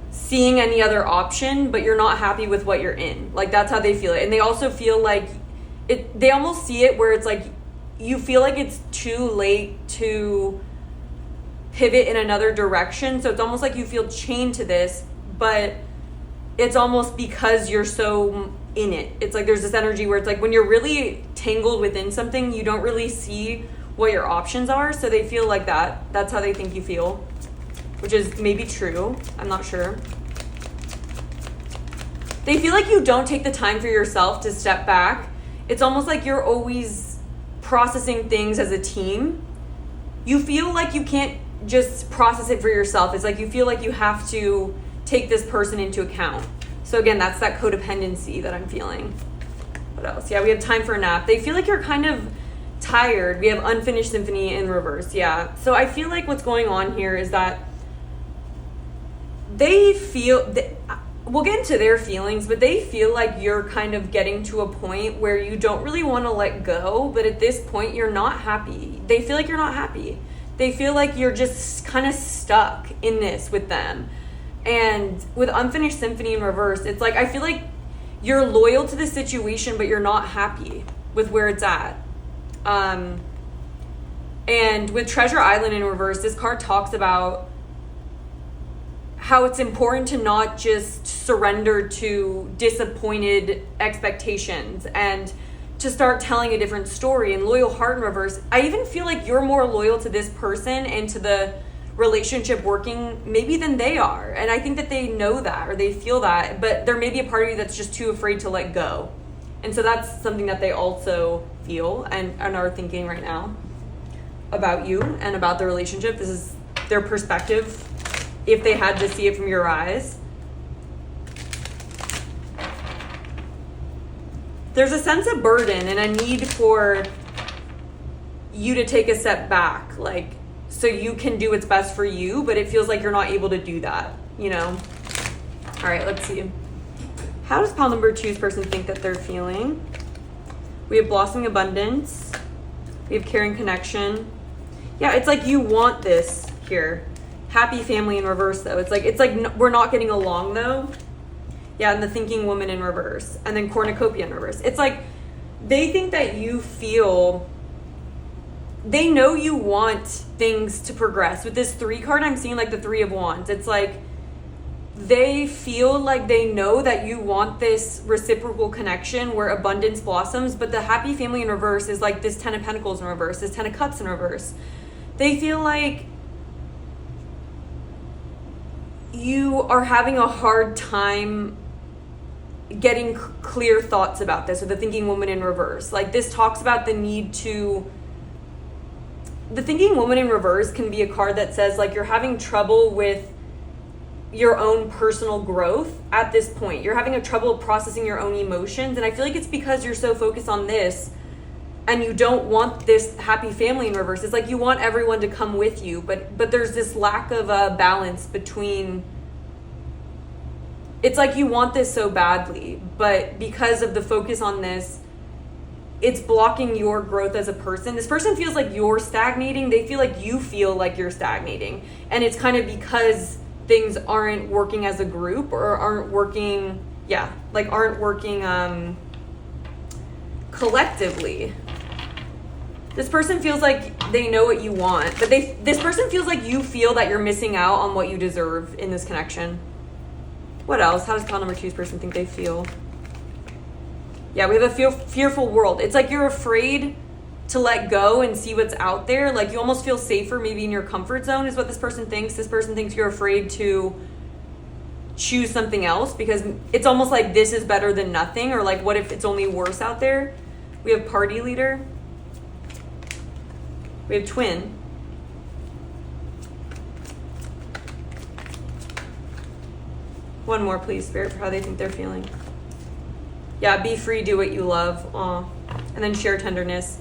seeing any other option, but you're not happy with what you're in. Like, that's how they feel it. And they also feel like they almost see it where it's like you feel like it's too late to pivot in another direction. So it's almost like you feel chained to this, but it's almost because you're so in it. It's like there's this energy where it's like when you're really tangled within something, you don't really see what your options are. So they feel like that's how they think you feel, which is maybe true. I'm not sure. They feel like you don't take the time for yourself to step back. It's almost like you're always processing things as a team. You feel like you can't just process it for yourself. It's like you feel like you have to take this person into account. So again, that's that codependency that I'm feeling. What else? Yeah, we have time for a nap. They feel like you're kind of tired. We have unfinished symphony in reverse. Yeah. So I feel like what's going on here is that they feel we'll get into their feelings, but they feel like you're kind of getting to a point where you don't really want to let go, but at this point you're not happy. They feel like you're not happy. They feel like you're just kind of stuck in this with them. And with unfinished symphony in reverse, it's like I feel like you're loyal to the situation, but you're not happy with where it's at. And with Treasure Island in reverse, this card talks about how it's important to not just surrender to disappointed expectations and to start telling a different story. And loyal heart in reverse, I even feel like you're more loyal to this person and to the relationship working maybe than they are. And I think that they know that or they feel that, but there may be a part of you that's just too afraid to let go. And so that's something that they also feel and are thinking right now about you and about the relationship. This is their perspective if they had to see it from your eyes. There's a sense of burden and a need for you to take a step back, like, so you can do what's best for you, but it feels like you're not able to do that, you know? All right, let's see. How does pile number 2's person think that they're feeling? We have blossoming abundance. We have caring connection. Yeah, it's like you want this here. Happy family in reverse, though. It's like we're not getting along, though. Yeah, and the thinking woman in reverse. And then cornucopia in reverse. It's like they think that you feel... They know you want things to progress. With this 3 card, I'm seeing like the 3 of Wands. It's like they feel like they know that you want this reciprocal connection where abundance blossoms, but the happy family in reverse is like this 10 of Pentacles in reverse, this 10 of Cups in reverse. They feel like you are having a hard time getting clear thoughts about this, or the thinking woman in reverse. Like this talks about the need to... The thinking woman in reverse can be a card that says like you're having trouble with your own personal growth at this point. You're having a trouble processing your own emotions. And I feel like it's because you're so focused on this and you don't want this happy family in reverse. It's like you want everyone to come with you, but there's this lack of a balance between... It's like you want this so badly, but because of the focus on this, it's blocking your growth as a person. This person feels like you're stagnating. They feel like you feel like you're stagnating. And it's kind of because things aren't working as a group or aren't working, collectively. This person feels like they know what you want, but this person feels like you feel that you're missing out on what you deserve in this connection. What else? How does pile number 2's person think they feel? Yeah, we have a fearful world. It's like you're afraid to let go and see what's out there. Like you almost feel safer maybe in your comfort zone is what this person thinks. This person thinks you're afraid to choose something else because it's almost like this is better than nothing, or like what if it's only worse out there? We have party leader. We have twin. One more, please, Spirit, for how they think they're feeling. Yeah, be free, do what you love. Aw. And then share tenderness.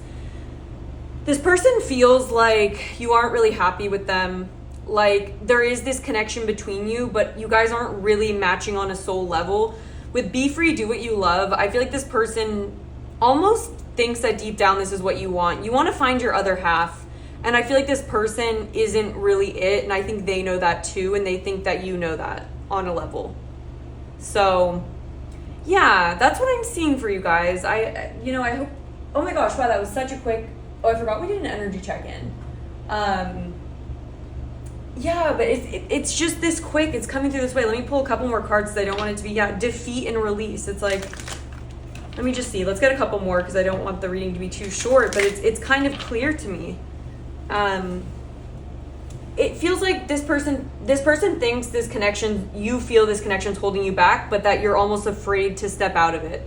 This person feels like you aren't really happy with them. Like there is this connection between you, but you guys aren't really matching on a soul level. With be free, do what you love, I feel like this person almost thinks that deep down this is what you want. You want to find your other half. And I feel like this person isn't really it. And I think they know that too. And they think that you know that on a level. So yeah, that's what I'm seeing for you guys. I hope, oh my gosh, wow, that was such a quick, oh, I forgot we did an energy check-in. Yeah, but it's just this quick. It's coming through this way. Let me pull a couple more cards because I don't want it to be, defeat and release. It's like, let me just see. Let's get a couple more because I don't want the reading to be too short, but it's kind of clear to me. It feels like this person thinks this connection, you feel this connection is holding you back, but that you're almost afraid to step out of it.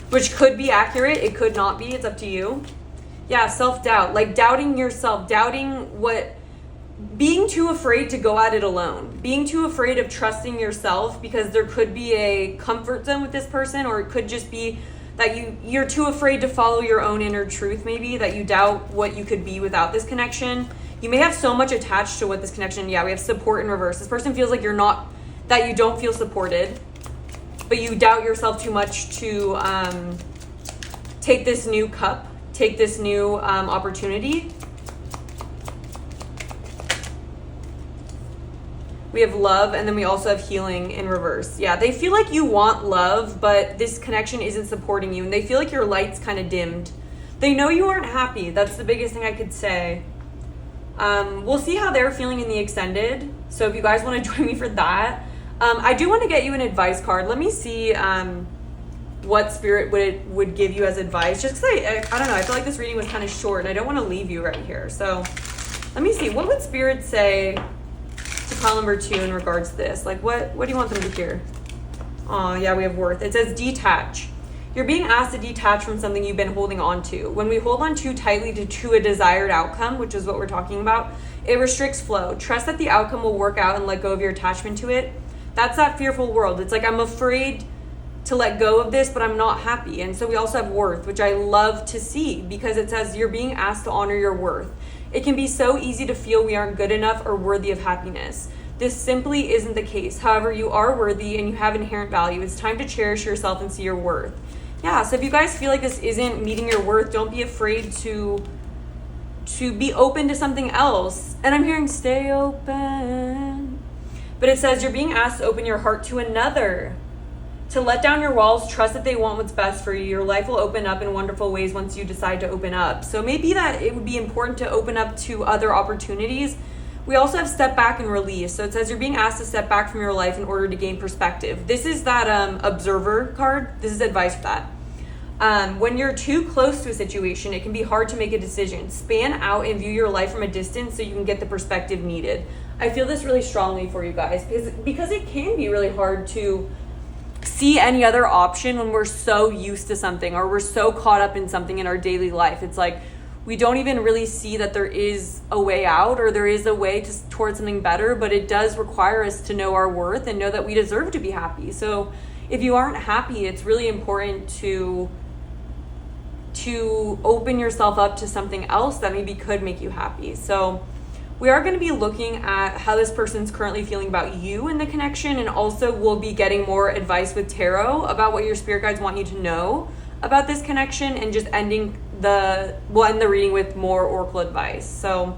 Which could be accurate. It could not be. It's up to you. Yeah, self-doubt, like doubting yourself, being too afraid to go at it alone, being too afraid of trusting yourself because there could be a comfort zone with this person, or it could just be that you're too afraid to follow your own inner truth, maybe, that you doubt what you could be without this connection. You may have so much attached to what this connection, we have support in reverse. This person feels like that you don't feel supported, but you doubt yourself too much to take this new cup, take this new opportunity. We have love, and then we also have healing in reverse. Yeah, they feel like you want love, but this connection isn't supporting you, and they feel like your light's kind of dimmed. They know you aren't happy. That's the biggest thing I could say. We'll see how they're feeling in the extended. So if you guys want to join me for that, I do want to get you an advice card. Let me see what spirit would give you as advice. Just because I don't know, I feel like this reading was kind of short, and I don't want to leave you right here. So let me see. What would spirit say to pile number 2 in regards to this? Like, what do you want them to hear? Oh, yeah, we have worth. It says detach. You're being asked to detach from something you've been holding on to. When we hold on too tightly to a desired outcome, which is what we're talking about, it restricts flow. Trust that the outcome will work out and let go of your attachment to it. That's that fearful world. It's like, I'm afraid to let go of this, but I'm not happy. And so we also have worth, which I love to see, because it says you're being asked to honor your worth. It can be so easy to feel we aren't good enough or worthy of happiness. This simply isn't the case. However, you are worthy and you have inherent value. It's time to cherish yourself and see your worth. Yeah, so if you guys feel like this isn't meeting your worth, don't be afraid to be open to something else. And I'm hearing stay open. But it says you're being asked to open your heart to another. To let down your walls, trust that they want what's best for you. Your life will open up in wonderful ways once you decide to open up. So maybe that it would be important to open up to other opportunities. We also have step back and release. So it says you're being asked to step back from your life in order to gain perspective. This is that observer card. This is advice for that. When you're too close to a situation, it can be hard to make a decision. Span out and view your life from a distance so you can get the perspective needed. I feel this really strongly for you guys because it can be really hard to see any other option when we're so used to something or we're so caught up in something in our daily life. It's like we don't even really see that there is a way out or there is a way towards something better, but it does require us to know our worth and know that we deserve to be happy. So if you aren't happy, it's really important to open yourself up to something else that maybe could make you happy. So we are going to be looking at how this person's currently feeling about you in the connection, and also we'll be getting more advice with tarot about what your spirit guides want you to know about this connection, and just we'll end the reading with more oracle advice. So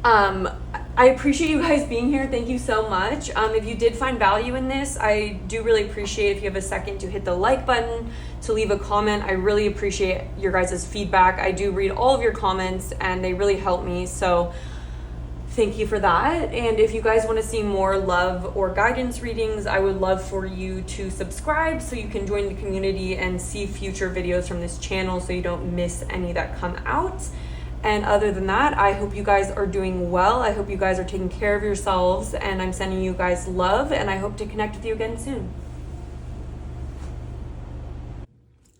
I appreciate you guys being here. Thank you so much. If you did find value in this, I do really appreciate if you have a second to hit the like button, to leave a comment. I really appreciate your guys' feedback. I do read all of your comments and they really help me. So thank you for that. And if you guys want to see more love or guidance readings, I would love for you to subscribe so you can join the community and see future videos from this channel so you don't miss any that come out. And other than that, I hope you guys are doing well. I hope you guys are taking care of yourselves, and I'm sending you guys love, and I hope to connect with you again soon.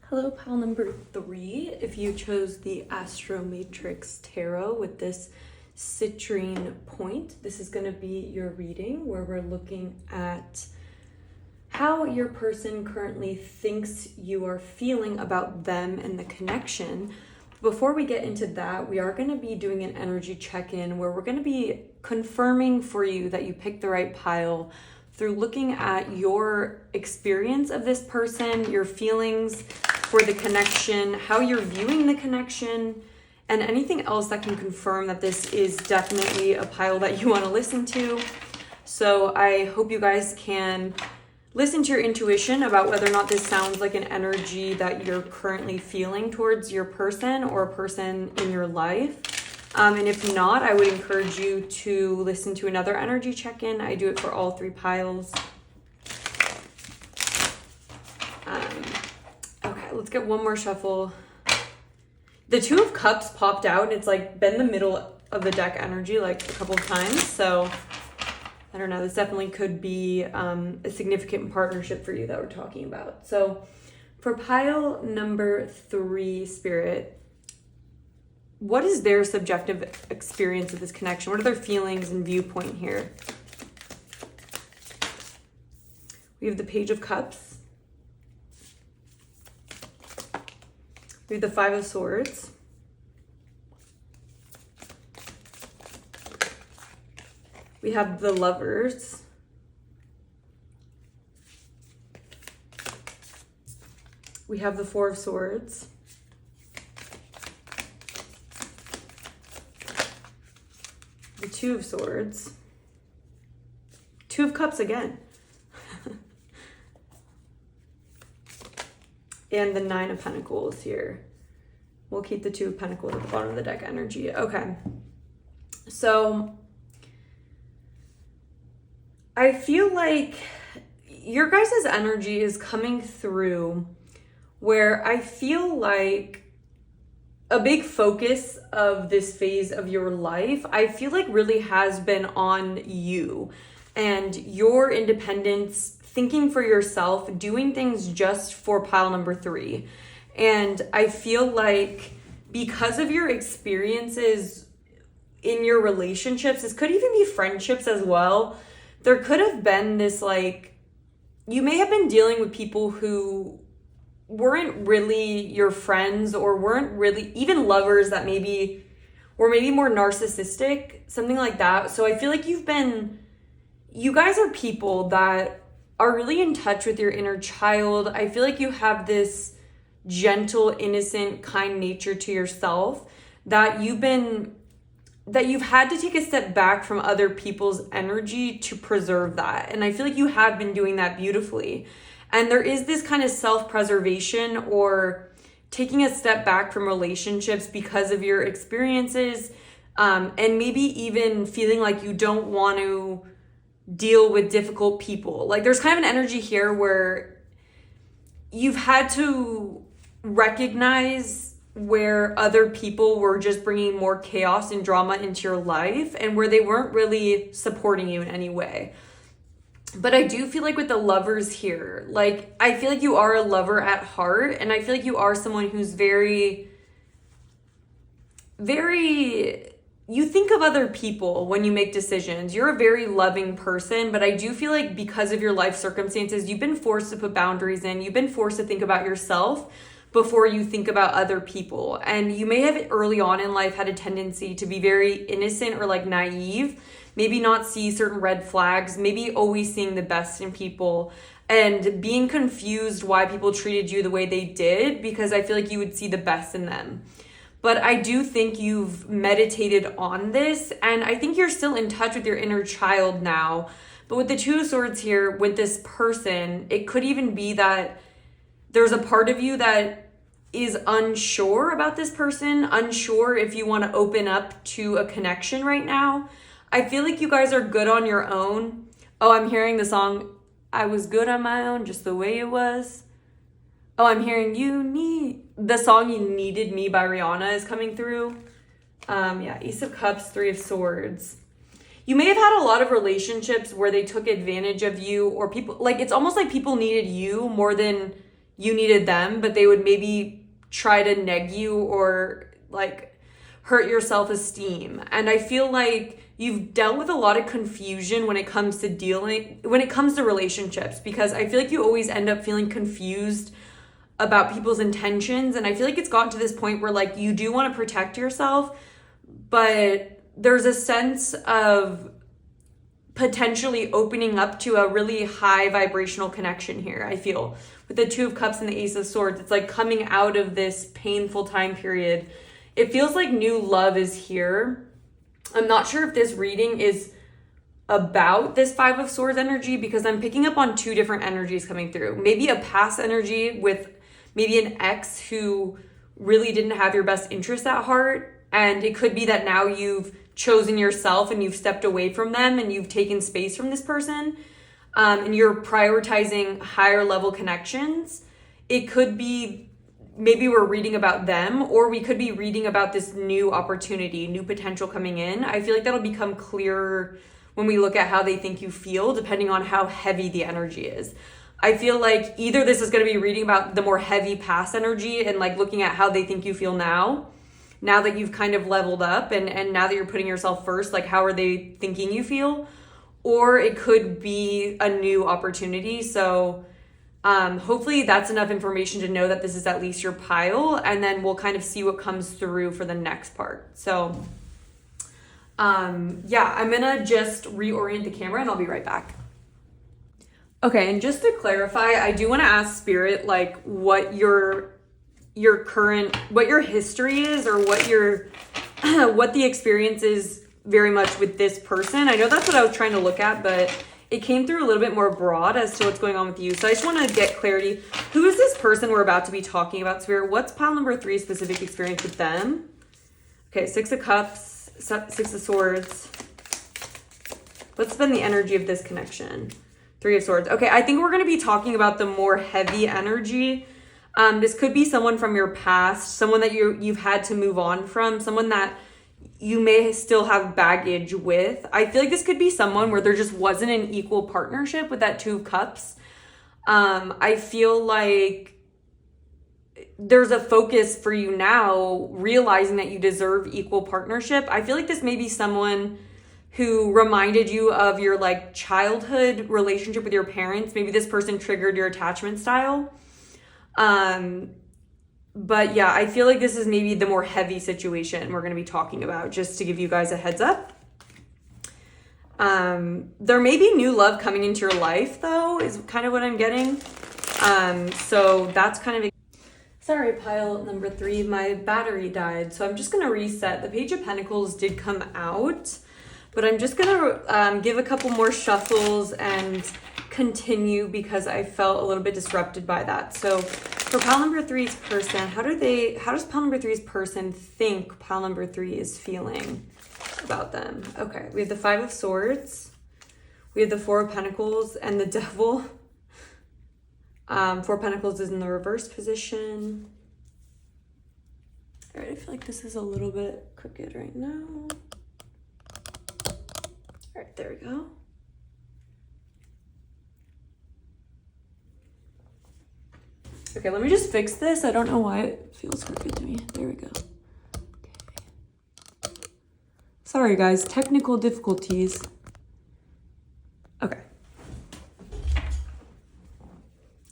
Hello, pile number 3. If you chose the Astromatrix Tarot with this citrine point, this is going to be your reading where we're looking at how your person currently thinks you are feeling about them and the connection. Before we get into that, we are going to be doing an energy check-in where we're going to be confirming for you that you picked the right pile through looking at your experience of this person, your feelings for the connection, how you're viewing the connection, and anything else that can confirm that this is definitely a pile that you want to listen to. So I hope you guys can listen to your intuition about whether or not this sounds like an energy that you're currently feeling towards your person or a person in your life. And if not, I would encourage you to listen to another energy check-in. I do it for all 3 piles. Okay, let's get one more shuffle. The 2 of Cups popped out, and it's like been the middle of the deck energy like a couple of times. So I don't know, this definitely could be a significant partnership for you that we're talking about. So for pile number 3, Spirit, what is their subjective experience of this connection? What are their feelings and viewpoint here? We have the Page of Cups. We have the 5 of Swords. We have the Lovers. We have the 4 of Swords. The 2 of Swords. 2 of Cups again. And the 9 of Pentacles here. We'll keep the 2 of Pentacles at the bottom of the deck energy. Okay. So I feel like your guys' energy is coming through where I feel like a big focus of this phase of your life, I feel like really has been on you and your independence, thinking for yourself, doing things just for pile number 3. And I feel like because of your experiences in your relationships, this could even be friendships as well, there could have been this, like, you may have been dealing with people who weren't really your friends or weren't really even lovers that maybe were maybe more narcissistic, something like that. So I feel like you guys are people that are really in touch with your inner child. I feel like you have this gentle, innocent, kind nature to yourself that you've had to take a step back from other people's energy to preserve that. And I feel like you have been doing that beautifully. And there is this kind of self-preservation or taking a step back from relationships because of your experiences, and maybe even feeling like you don't want to deal with difficult people. Like there's kind of an energy here where you've had to recognize where other people were just bringing more chaos and drama into your life and where they weren't really supporting you in any way. But I do feel like with the Lovers here, like I feel like you are a lover at heart, and I feel like you are someone who's very, you think of other people when you make decisions. You're a very loving person, but I do feel like because of your life circumstances, you've been forced to put boundaries in. You've been forced to think about yourself before you think about other people. And you may have early on in life had a tendency to be very innocent or like naive, maybe not see certain red flags, maybe always seeing the best in people and being confused why people treated you the way they did, because I feel like you would see the best in them. But I do think you've meditated on this, and I think you're still in touch with your inner child now. But with the 2 of Swords here, with this person, it could even be that there's a part of you that is unsure about this person, unsure if you want to open up to a connection right now. I feel like you guys are good on your own. Oh, I'm hearing the song, I was good on my own, just the way it was. Oh, I'm hearing the song You Needed Me by Rihanna is coming through. Yeah, Ace of Cups, 3 of Swords. You may have had a lot of relationships where they took advantage of you, or people, like it's almost like people needed you more than you needed them, but they would maybe try to neg you or like hurt your self-esteem. And I feel like you've dealt with a lot of confusion when it comes to relationships, because I feel like you always end up feeling confused about people's intentions. And I feel like it's gotten to this point where like you do want to protect yourself, but there's a sense of potentially opening up to a really high vibrational connection here, I feel. With the Two of Cups and the Ace of Swords, it's like coming out of this painful time period. It feels like new love is here. I'm not sure if this reading is about this Five of Swords energy, because I'm picking up on two different energies coming through. Maybe a past energy with maybe an ex who really didn't have your best interest at heart. And it could be that now you've chosen yourself and you've stepped away from them and you've taken space from this person, and you're prioritizing higher level connections. It could be maybe we're reading about them, or we could be reading about this new opportunity, new potential coming in. I feel like that'll become clearer when we look at how they think you feel, depending on how heavy the energy is. I feel like either this is going to be reading about the more heavy past energy and like looking at how they think you feel now that you've kind of leveled up, and now that you're putting yourself first, like how are they thinking you feel? Or it could be a new opportunity. So hopefully that's enough information to know that this is at least your pile, and then we'll kind of see what comes through for the next part. So yeah, I'm gonna just reorient the camera and I'll be right back. Okay, and just to clarify, I do want to ask Spirit like what your history is, or what the experience is very much with this person. I know that's what I was trying to look at, but it came through a little bit more broad as to what's going on with you. So I just want to get clarity. Who is this person we're about to be talking about, Spirit? What's pile number 3 specific experience with them? Okay, 6 of Cups, 6 of Swords. What's been the energy of this connection? 3 of Swords. Okay, I think we're going to be talking about the more heavy energy. This could be someone from your past, someone that you've had to move on from, someone that you may still have baggage with. I feel like this could be someone where there just wasn't an equal partnership with that 2 of Cups. I feel like there's a focus for you now, realizing that you deserve equal partnership. I feel like this may be someone who reminded you of your like childhood relationship with your parents. Maybe this person triggered your attachment style. But yeah, I feel like this is maybe the more heavy situation we're going to be talking about, just to give you guys a heads up. There may be new love coming into your life though, is kind of what I'm getting. So that's kind of, sorry, pile number 3, my battery died. So I'm just going to reset. The Page of Pentacles did come out, but I'm just going to give a couple more shuffles and continue because I felt a little bit disrupted by that. So for pile number 3's person, how does pile number 3's person think pile number 3 is feeling about them? Okay, we have the 5 of Swords, we have the 4 of Pentacles, and the Devil. 4 of Pentacles is in the reverse position. All right, I feel like this is a little bit crooked right now. All right, there we go. Okay, let me just fix this. I don't know why it feels crooked to me. There we go. Okay. Sorry guys, technical difficulties. Okay.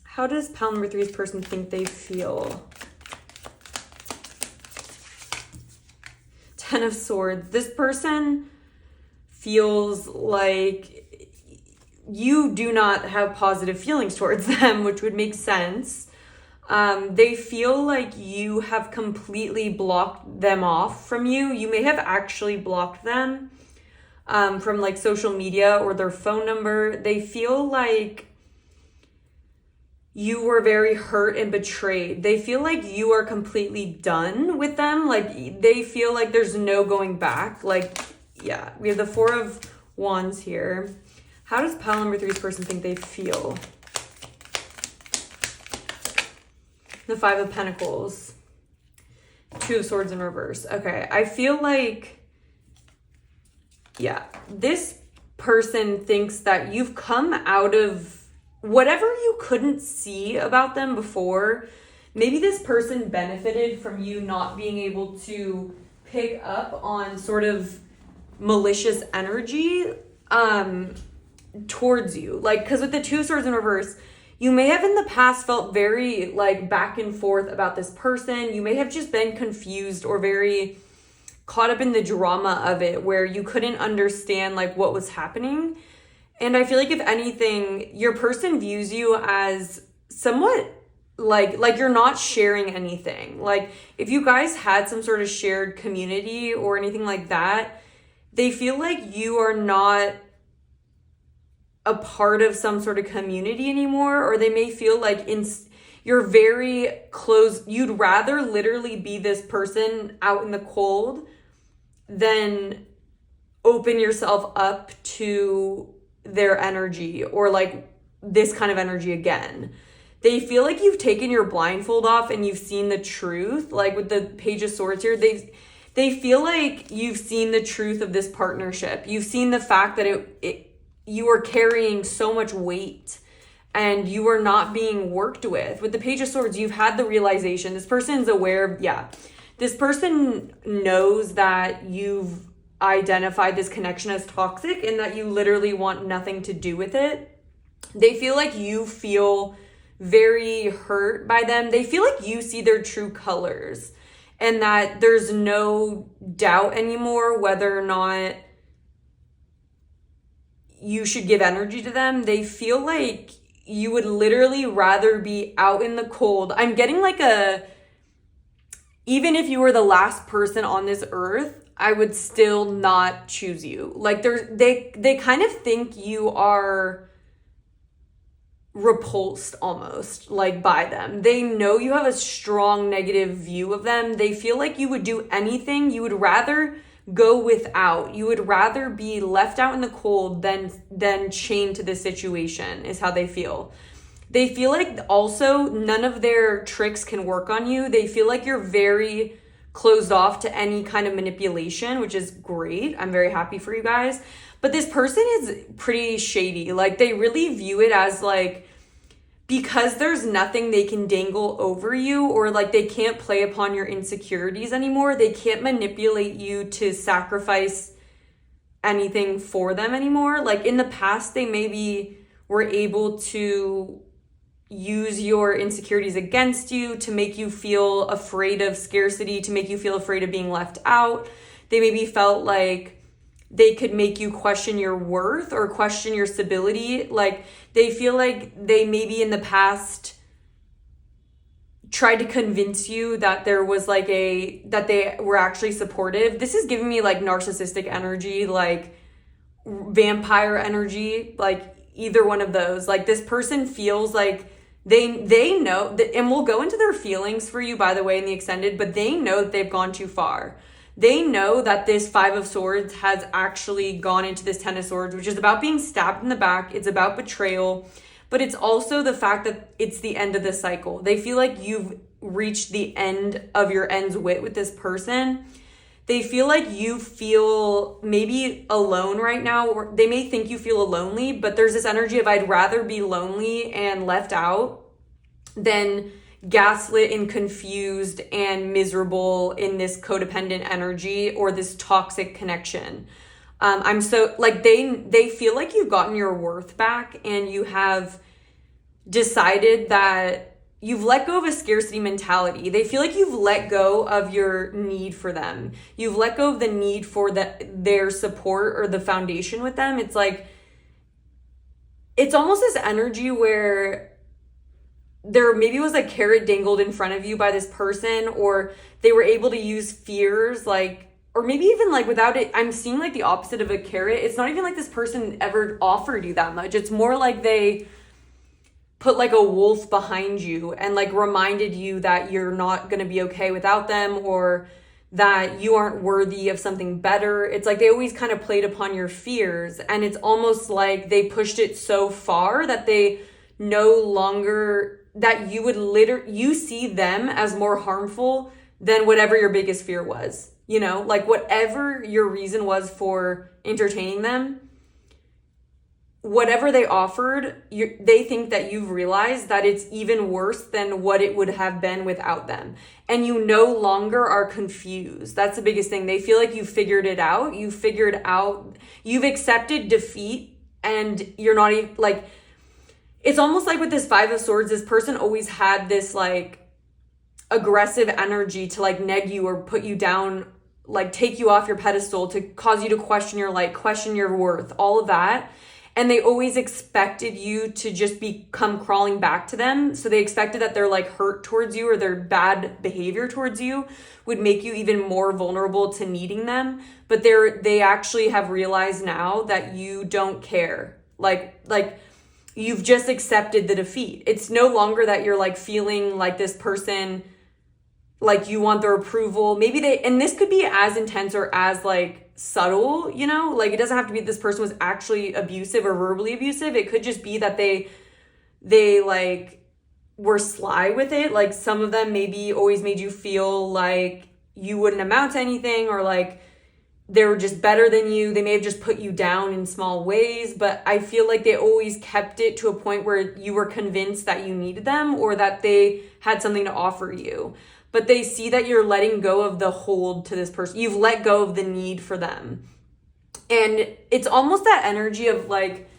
How does pile number 3's person think they feel? 10 of Swords. This person feels like you do not have positive feelings towards them, which would make sense. They feel like you have completely blocked them off from you. You may have actually blocked them from like social media or their phone number. They feel like you were very hurt and betrayed. They feel like you are completely done with them. Like they feel like there's no going back. Like, yeah, we have the 4 of Wands here. How does pile number 3's person think they feel? The 5 of Pentacles, 2 of Swords in reverse. Okay, I feel like, yeah, this person thinks that you've come out of whatever you couldn't see about them before. Maybe this person benefited from you not being able to pick up on sort of malicious energy towards you. Like, because with the 2 of Swords in reverse, you may have in the past felt very like back and forth about this person. You may have just been confused or very caught up in the drama of it, where you couldn't understand like what was happening. And I feel like if anything, your person views you as somewhat like you're not sharing anything. Like if you guys had some sort of shared community or anything like that, they feel like you are not a part of some sort of community anymore, or they may feel like you're very close. You'd rather literally be this person out in the cold than open yourself up to their energy or like this kind of energy again. They feel like you've taken your blindfold off and you've seen the truth. Like with the Page of Swords here, they feel like you've seen the truth of this partnership. You've seen the fact that you are carrying so much weight and you are not being worked with. With the Page of Swords, you've had the realization. This person's aware of, this person knows that you've identified this connection as toxic and that you literally want nothing to do with it. They feel like you feel very hurt by them. They feel like you see their true colors and that there's no doubt anymore whether or not you should give energy to them. They feel like you would literally rather be out in the cold. I'm getting like even if you were the last person on this earth, I would still not choose you. Like they kind of think you are repulsed almost, like by them. They know you have a strong negative view of them. They feel like you would do anything. You would rather go without. You would rather be left out in the cold than chained to this situation, is how they feel. They feel like also none of their tricks can work on you. They feel like you're very closed off to any kind of manipulation, which is great. I'm very happy for you guys. But this person is pretty shady. Like they really view it as like, because there's nothing they can dangle over you, or like they can't play upon your insecurities anymore. They can't manipulate you to sacrifice anything for them anymore. Like in the past, they maybe were able to use your insecurities against you to make you feel afraid of scarcity, to make you feel afraid of being left out. They maybe felt like they could make you question your worth or question your stability. Like they feel like they maybe in the past tried to convince you that there was like that they were actually supportive. This is giving me like narcissistic energy, like vampire energy, like either one of those. Like this person feels like they know that, and we'll go into their feelings for you, by the way, in the extended, but they know that they've gone too far. They know that this Five of Swords has actually gone into this Ten of Swords, which is about being stabbed in the back. It's about betrayal, but it's also the fact that it's the end of the cycle. They feel like you've reached the end of your end's wit with this person. They feel like you feel maybe alone right now, or they may think you feel lonely, but there's this energy of I'd rather be lonely and left out than gaslit and confused and miserable in this codependent energy or this toxic connection. I'm so like they feel like you've gotten your worth back and you have decided that you've let go of a scarcity mentality. They feel like you've let go of your need for them. You've let go of the need for their support or the foundation with them. It's like, it's almost this energy where there maybe was a carrot dangled in front of you by this person, or they were able to use fears, like, or maybe even like without it, I'm seeing like the opposite of a carrot. It's not even like this person ever offered you that much. It's more like they put like a wolf behind you and like reminded you that you're not going to be okay without them, or that you aren't worthy of something better. It's like they always kind of played upon your fears, and it's almost like they pushed it so far that they no longer, that you see them as more harmful than whatever your biggest fear was, you know, like whatever your reason was for entertaining them, whatever they offered, they think that you've realized that it's even worse than what it would have been without them. And you no longer are confused. That's the biggest thing. They feel like you figured it out. You've accepted defeat, and you're not even like, it's almost like with this Five of Swords, this person always had this like aggressive energy to like neg you or put you down, like take you off your pedestal, to cause you to question your light, question your worth, all of that. and they always expected you to just come crawling back to them. So they expected that their like hurt towards you or their bad behavior towards you would make you even more vulnerable to needing them. But they actually have realized now that you don't care. Like you've just accepted the defeat. It's no longer that you're like feeling like this person, like you want their approval. Maybe and this could be as intense or as like subtle, you know, like it doesn't have to be this person was actually abusive or verbally abusive. It could just be that they like were sly with it. Like some of them maybe always made you feel like you wouldn't amount to anything, or like they were just better than you. They may have just put you down in small ways, but I feel like they always kept it to a point where you were convinced that you needed them or that they had something to offer you. But they see that you're letting go of the hold to this person. You've let go of the need for them. And it's almost that energy of like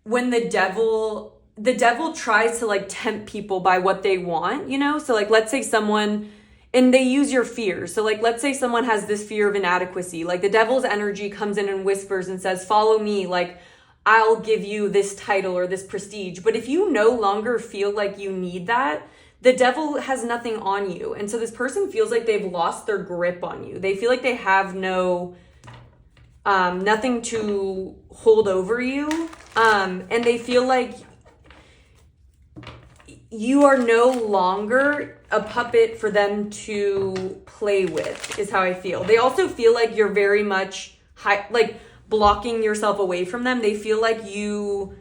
when the devil tries to like tempt people by what they want, you know? So like, let's say someone, and they use your fear. So like, let's say someone has this fear of inadequacy. Like the devil's energy comes in and whispers and says, follow me. Like I'll give you this title or this prestige. But if you no longer feel like you need that, the devil has nothing on you. And so this person feels like they've lost their grip on you. They feel like they have nothing to hold over you. And they feel like you are no longer a puppet for them to play with, is how I feel. They also feel like you're very much like blocking yourself away from them. They feel like you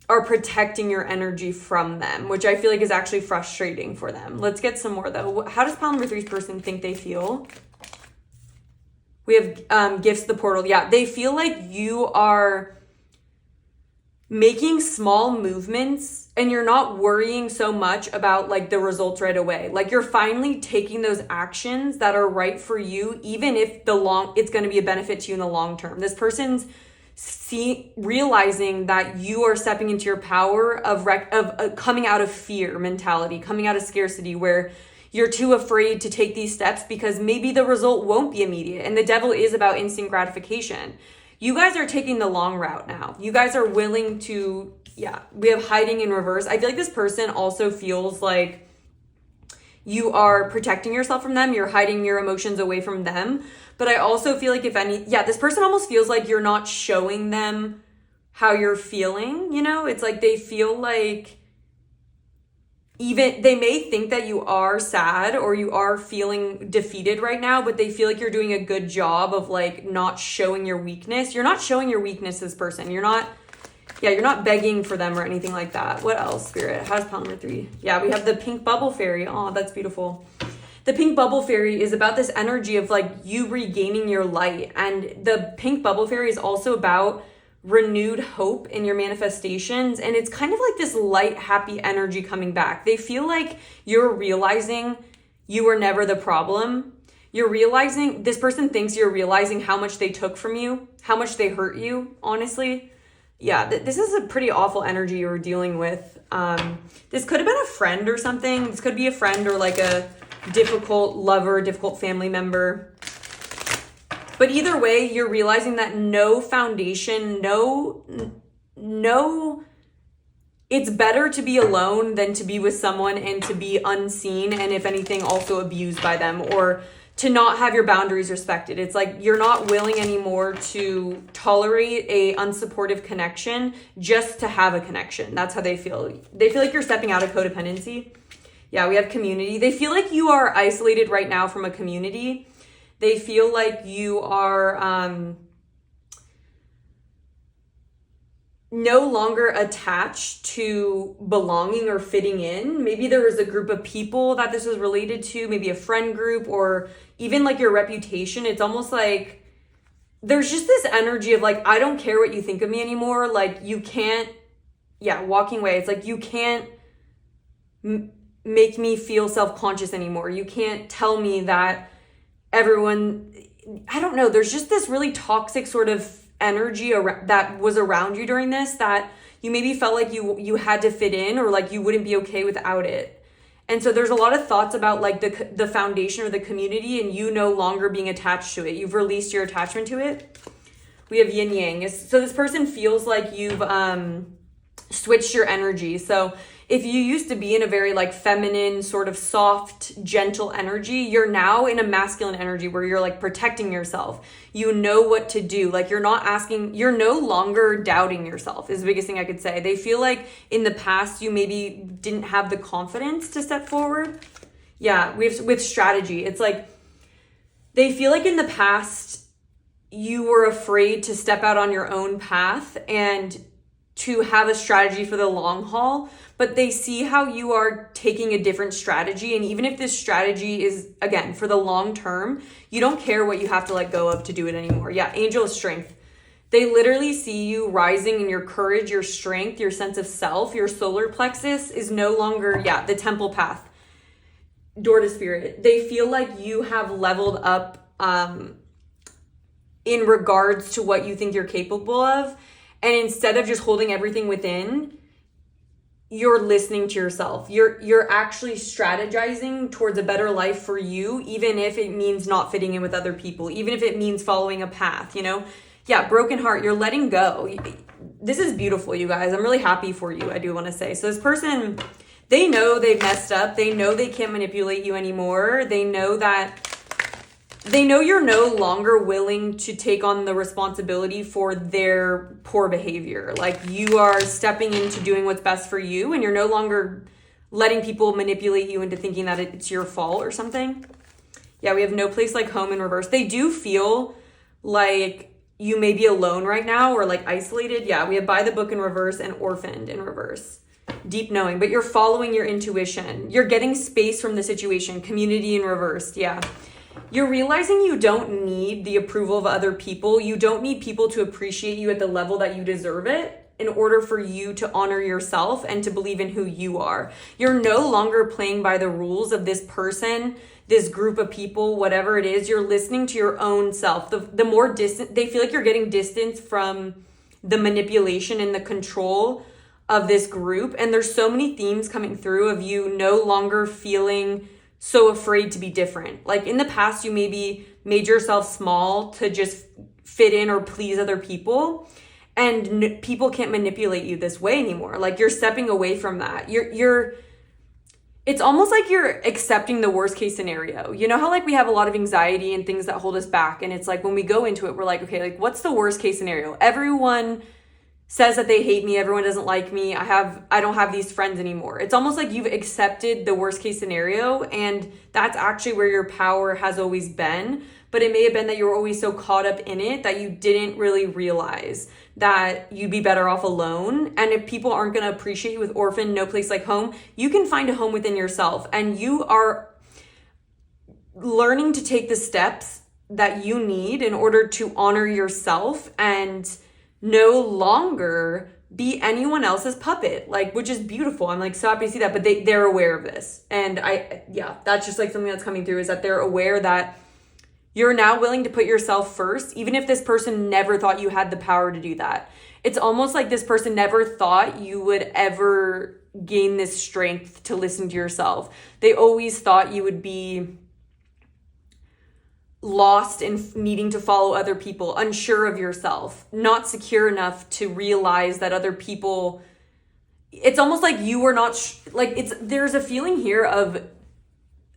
are protecting your energy from them, which I feel like is actually frustrating for them. Let's get some more though. How does pile number 3's person think they feel? We have gifts, the portal. Yeah, they feel like you are making small movements and you're not worrying so much about like the results right away. Like you're finally taking those actions that are right for you, even if it's going to be a benefit to you in the long term. This person's realizing that you are stepping into your power of coming out of fear mentality, coming out of scarcity, where you're too afraid to take these steps because maybe the result won't be immediate. And the devil is about instant gratification. You guys are taking the long route now. You guys are willing to, we have hiding in reverse. I feel like this person also feels like you are protecting yourself from them. You're hiding your emotions away from them. But I also feel like this person almost feels like you're not showing them how you're feeling, you know? It's like they feel like even they may think that you are sad or you are feeling defeated right now, but they feel like you're doing a good job of like not showing your weakness. You're not showing your weakness, this person. You're not begging for them or anything like that. What else, Spirit? How's pile number 3? Yeah, we have the pink bubble fairy. Oh, that's beautiful. The pink bubble fairy is about this energy of like you regaining your light. And the pink bubble fairy is also about renewed hope in your manifestations. And it's kind of like this light, happy energy coming back. They feel like you're realizing you were never the problem. You're realizing, this person thinks you're realizing how much they took from you, how much they hurt you, honestly. Yeah, this is a pretty awful energy you're dealing with. This could have been a friend or something. This could be a friend or like a difficult lover, difficult family member. But either way, you're realizing that no foundation, it's better to be alone than to be with someone and to be unseen, and if anything, also abused by them, or to not have your boundaries respected. It's like you're not willing anymore to tolerate a unsupportive connection just to have a connection. That's how they feel. They feel like you're stepping out of codependency. Yeah, we have community. They feel like you are isolated right now from a community. They feel like you are no longer attached to belonging or fitting in. Maybe there was a group of people that this was related to, maybe a friend group, or even like your reputation. It's almost like there's just this energy of like, I don't care what you think of me anymore. Like you can't, walking away. It's like you can't make me feel self-conscious anymore. You can't tell me that everyone, I don't know, there's just this really toxic sort of energy that was around you during this, that you maybe felt like you had to fit in, or like you wouldn't be okay without it. And so there's a lot of thoughts about like the foundation or the community and you no longer being attached to it. You've released your attachment to it. We have yin yang. So this person feels like you've switched your energy. So if you used to be in a very like feminine, sort of soft, gentle energy, you're now in a masculine energy where you're like protecting yourself. You know what to do. Like you're no longer doubting yourself is the biggest thing I could say. They feel like in the past you maybe didn't have the confidence to step forward. Yeah, with strategy. It's like they feel like in the past you were afraid to step out on your own path and to have a strategy for the long haul, but they see how you are taking a different strategy. And even if this strategy is, again, for the long term, you don't care what you have to let go of to do it anymore. Yeah, angel of strength. They literally see you rising in your courage, your strength, your sense of self. Your solar plexus is no longer, the temple path. Door to spirit. They feel like you have leveled up in regards to what you think you're capable of. And instead of just holding everything within, you're listening to yourself. You're actually strategizing towards a better life for you, even if it means not fitting in with other people, even if it means following a path, Yeah, broken heart, you're letting go. This is beautiful, you guys. I'm really happy for you, I do want to say. So this person, they know they've messed up. They know they can't manipulate you anymore. They know you're no longer willing to take on the responsibility for their poor behavior. Like you are stepping into doing what's best for you, and you're no longer letting people manipulate you into thinking that it's your fault or something. Yeah, we have no place like home in reverse. They do feel like you may be alone right now or like isolated. Yeah, we have by the book in reverse and orphaned in reverse. Deep knowing, but you're following your intuition. You're getting space from the situation. Community in reverse. Yeah. You're realizing you don't need the approval of other people. You don't need people to appreciate you at the level that you deserve it in order for you to honor yourself and to believe in who you are. You're no longer playing by the rules of this person, this group of people, whatever it is. You're listening to your own self. The more distant, they feel like you're getting distance from the manipulation and the control of this group. And there's so many themes coming through of you no longer feeling so afraid to be different. Like in the past, you maybe made yourself small to just fit in or please other people, and people can't manipulate you this way anymore. Like you're stepping away from that. It's almost like you're accepting the worst case scenario. You know how like we have a lot of anxiety and things that hold us back, and it's like when we go into it, we're like, okay, like what's the worst case scenario? Everyone says that they hate me, everyone doesn't like me, I don't have these friends anymore. It's almost like you've accepted the worst case scenario, and that's actually where your power has always been. But it may have been that you were always so caught up in it that you didn't really realize that you'd be better off alone. And if people aren't going to appreciate you with orphan, no place like home, you can find a home within yourself. And you are learning to take the steps that you need in order to honor yourself and no longer be anyone else's puppet, like, which is beautiful. I'm like so happy to see that, but they're aware of this. And that's just like something that's coming through, is that they're aware that you're now willing to put yourself first, even if this person never thought you had the power to do that. It's almost like this person never thought you would ever gain this strength to listen to yourself. They always thought you would be lost in needing to follow other people, unsure of yourself, not secure enough to realize that other people, it's almost like you were not there's a feeling here of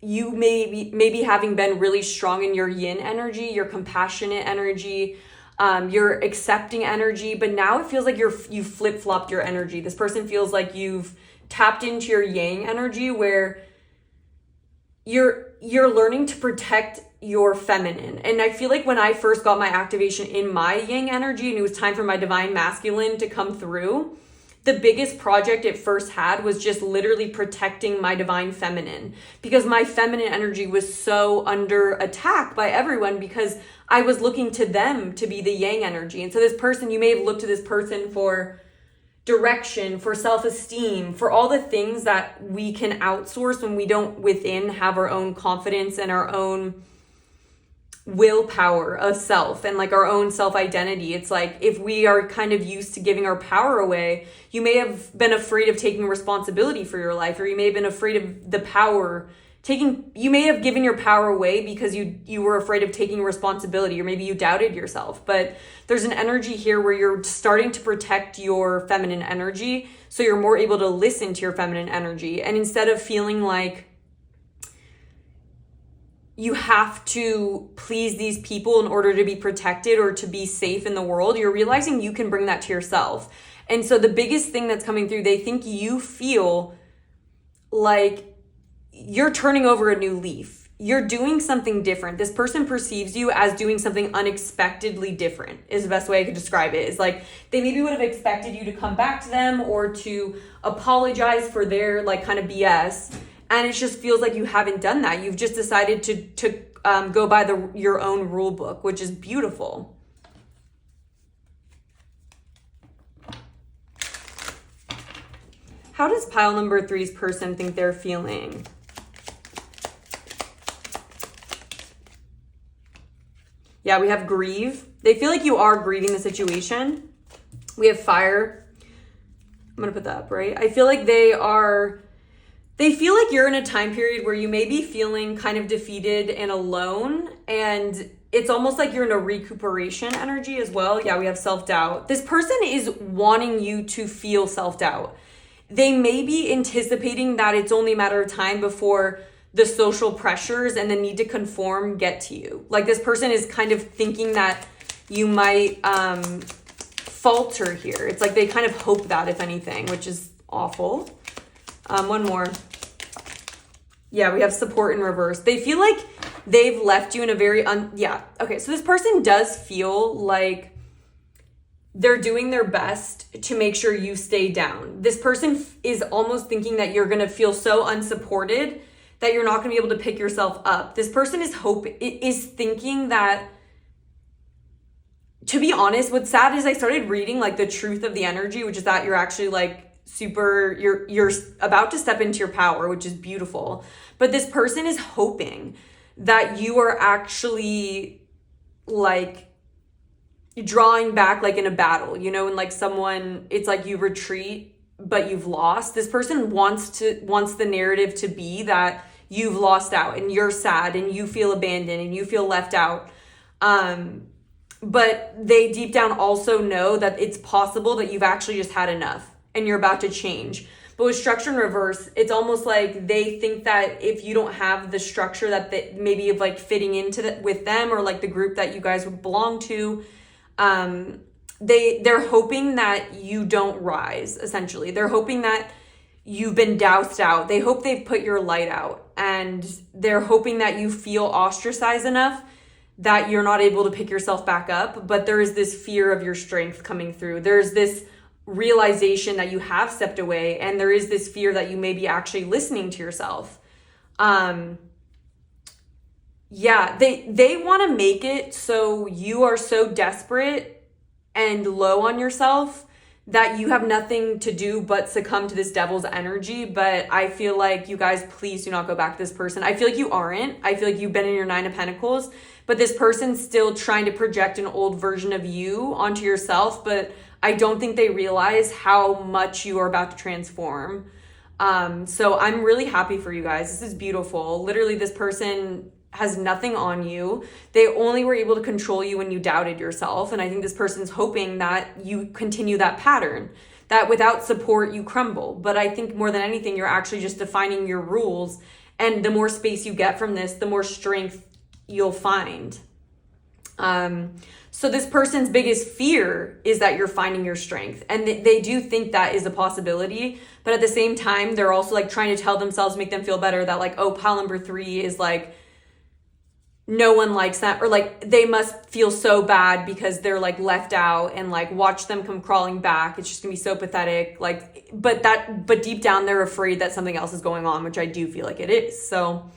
you maybe having been really strong in your yin energy, your compassionate energy, your accepting energy, but now it feels like you flip-flopped your energy. This person feels like you've tapped into your yang energy, where you're learning to protect your feminine. And I feel like when I first got my activation in my yang energy and it was time for my divine masculine to come through, the biggest project it first had was just literally protecting my divine feminine, because my feminine energy was so under attack by everyone because I was looking to them to be the yang energy. And so this person, you may have looked to this person for direction, for self-esteem, for all the things that we can outsource when we don't within have our own confidence and our own willpower of self and like our own self-identity. It's like if we are kind of used to giving our power away, you may have been afraid of taking responsibility for your life, or you may have been afraid of the power you may have given your power away because you were afraid of taking responsibility, or maybe you doubted yourself. But there's an energy here where you're starting to protect your feminine energy, so you're more able to listen to your feminine energy. And instead of feeling like you have to please these people in order to be protected or to be safe in the world, you're realizing you can bring that to yourself. And so the biggest thing that's coming through, they think you feel like you're turning over a new leaf. You're doing something different. This person perceives you as doing something unexpectedly different, is the best way I could describe it. Is like they maybe would have expected you to come back to them or to apologize for their like kind of BS. And it just feels like you haven't done that. You've just decided to go by your own rule book, which is beautiful. How does pile number 3's person think they're feeling? Yeah, we have grieve. They feel like you are grieving the situation. We have fire. I'm going to put that up, right? I feel like they feel like you're in a time period where you may be feeling kind of defeated and alone. And it's almost like you're in a recuperation energy as well. Yeah, we have self-doubt. This person is wanting you to feel self-doubt. They may be anticipating that it's only a matter of time before the social pressures and the need to conform get to you. Like this person is kind of thinking that you might falter here. It's like they kind of hope that, if anything, which is awful. One more. Yeah, we have support in reverse. They feel like they've left you in a very okay, so this person does feel like they're doing their best to make sure you stay down. This person is almost thinking that you're going to feel so unsupported that you're not going to be able to pick yourself up. This person is thinking that, to be honest, what's sad is I started reading like the truth of the energy, which is that you're actually like you're about to step into your power, which is beautiful. But this person is hoping that you are actually like drawing back like in a battle, you know, and like someone, it's like you retreat but you've lost. This person wants the narrative to be that you've lost out and you're sad and you feel abandoned and you feel left out. But they deep down also know that it's possible that you've actually just had enough and you're about to change. But with structure in reverse, it's almost like they think that if you don't have the structure that they maybe of like fitting into with them or like the group that you guys would belong to, they're hoping that you don't rise, essentially. They're hoping that you've been doused out. They hope they've put your light out, and they're hoping that you feel ostracized enough that you're not able to pick yourself back up. But there is this fear of your strength coming through. There's this realization that you have stepped away, and there is this fear that you may be actually listening to yourself. Yeah, they want to make it so you are so desperate and low on yourself that you have nothing to do but succumb to this devil's energy. But I feel like you guys, please do not go back to this person. I feel like you aren't. I feel like you've been in your 9 of Pentacles, but this person's still trying to project an old version of you onto yourself. But I don't think they realize how much you are about to transform. So I'm really happy for you guys. This is beautiful. Literally, this person has nothing on you. They only were able to control you when you doubted yourself. And I think this person's hoping that you continue that pattern, that without support, you crumble. But I think more than anything, you're actually just defining your rules. And the more space you get from this, the more strength you'll find. So this person's biggest fear is that you're finding your strength. And they do think that is a possibility. But at the same time, they're also like trying to tell themselves, make them feel better that like, oh, pile number 3 is like, no one likes that, or like they must feel so bad because they're like left out, and like watch them come crawling back. It's just gonna be so pathetic. Like, but deep down they're afraid that something else is going on, which I do feel like it is. So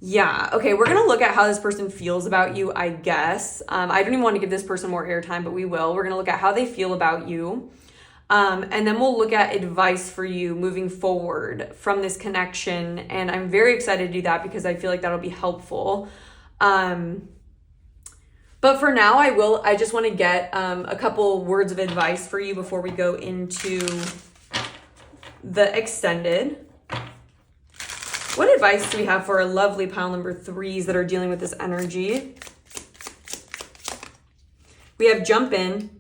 yeah, okay, we're gonna look at how this person feels about you, I guess. I don't even want to give this person more airtime, but we will. We're gonna look at how they feel about you. And then we'll look at advice for you moving forward from this connection. And I'm very excited to do that because I feel like that'll be helpful. But for now, I just want to get a couple words of advice for you before we go into the extended. What advice do we have for our lovely pile number 3s that are dealing with this energy? We have jump in.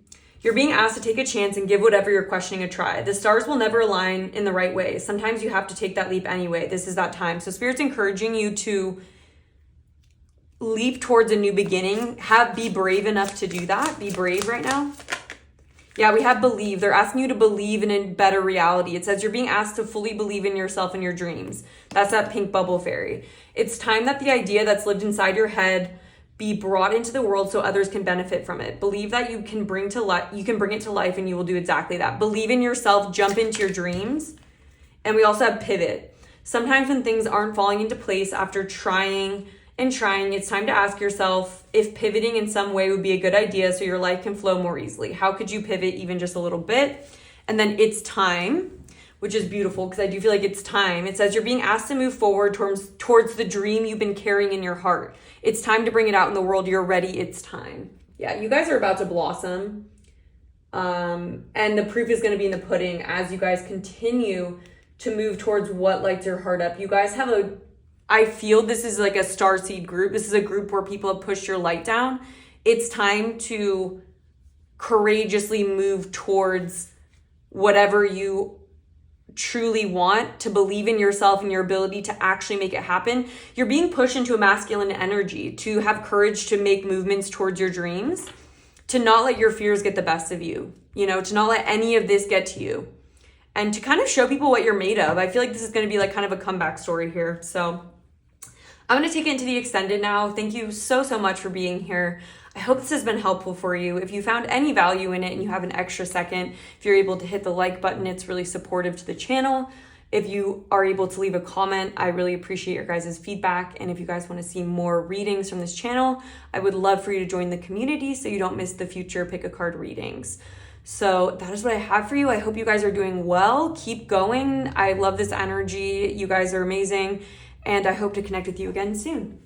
You're being asked to take a chance and give whatever you're questioning a try. The stars will never align in the right way. Sometimes you have to take that leap anyway. This is that time. So Spirit's encouraging you to leap towards a new beginning. Be brave enough to do that. Be brave right now. Yeah, we have believe. They're asking you to believe in a better reality. It says you're being asked to fully believe in yourself and your dreams. That's that pink bubble fairy. It's time that the idea that's lived inside your head be brought into the world so others can benefit from it. Believe that you can bring it to life, and you will do exactly that. Believe in yourself, jump into your dreams. And we also have pivot. Sometimes when things aren't falling into place after trying, it's time to ask yourself if pivoting in some way would be a good idea so your life can flow more easily. How could you pivot even just a little bit? And then it's time, which is beautiful because I do feel like it's time. It says you're being asked to move forward towards the dream you've been carrying in your heart. It's time to bring it out in the world. You're ready. It's time. Yeah, you guys are about to blossom. And the proof is going to be in the pudding as you guys continue to move towards what lights your heart up. You guys have I feel this is like a starseed group. This is a group where people have pushed your light down. It's time to courageously move towards whatever you truly want, to believe in yourself and your ability to actually make it happen. You're being pushed into a masculine energy to have courage to make movements towards your dreams, to not let your fears get the best of you, to not let any of this get to you, and to kind of show people what you're made of. I feel like this is going to be like kind of a comeback story here. So I'm going to take it into the extended now. Thank you so much for being here. I hope this has been helpful for you. If you found any value in it and you have an extra second, if you're able to hit the like button, it's really supportive to the channel. If you are able to leave a comment, I really appreciate your guys' feedback. And if you guys want to see more readings from this channel, I would love for you to join the community so you don't miss the future pick a card readings. So that is what I have for you. I hope you guys are doing well. Keep going. I love this energy. You guys are amazing. And I hope to connect with you again soon.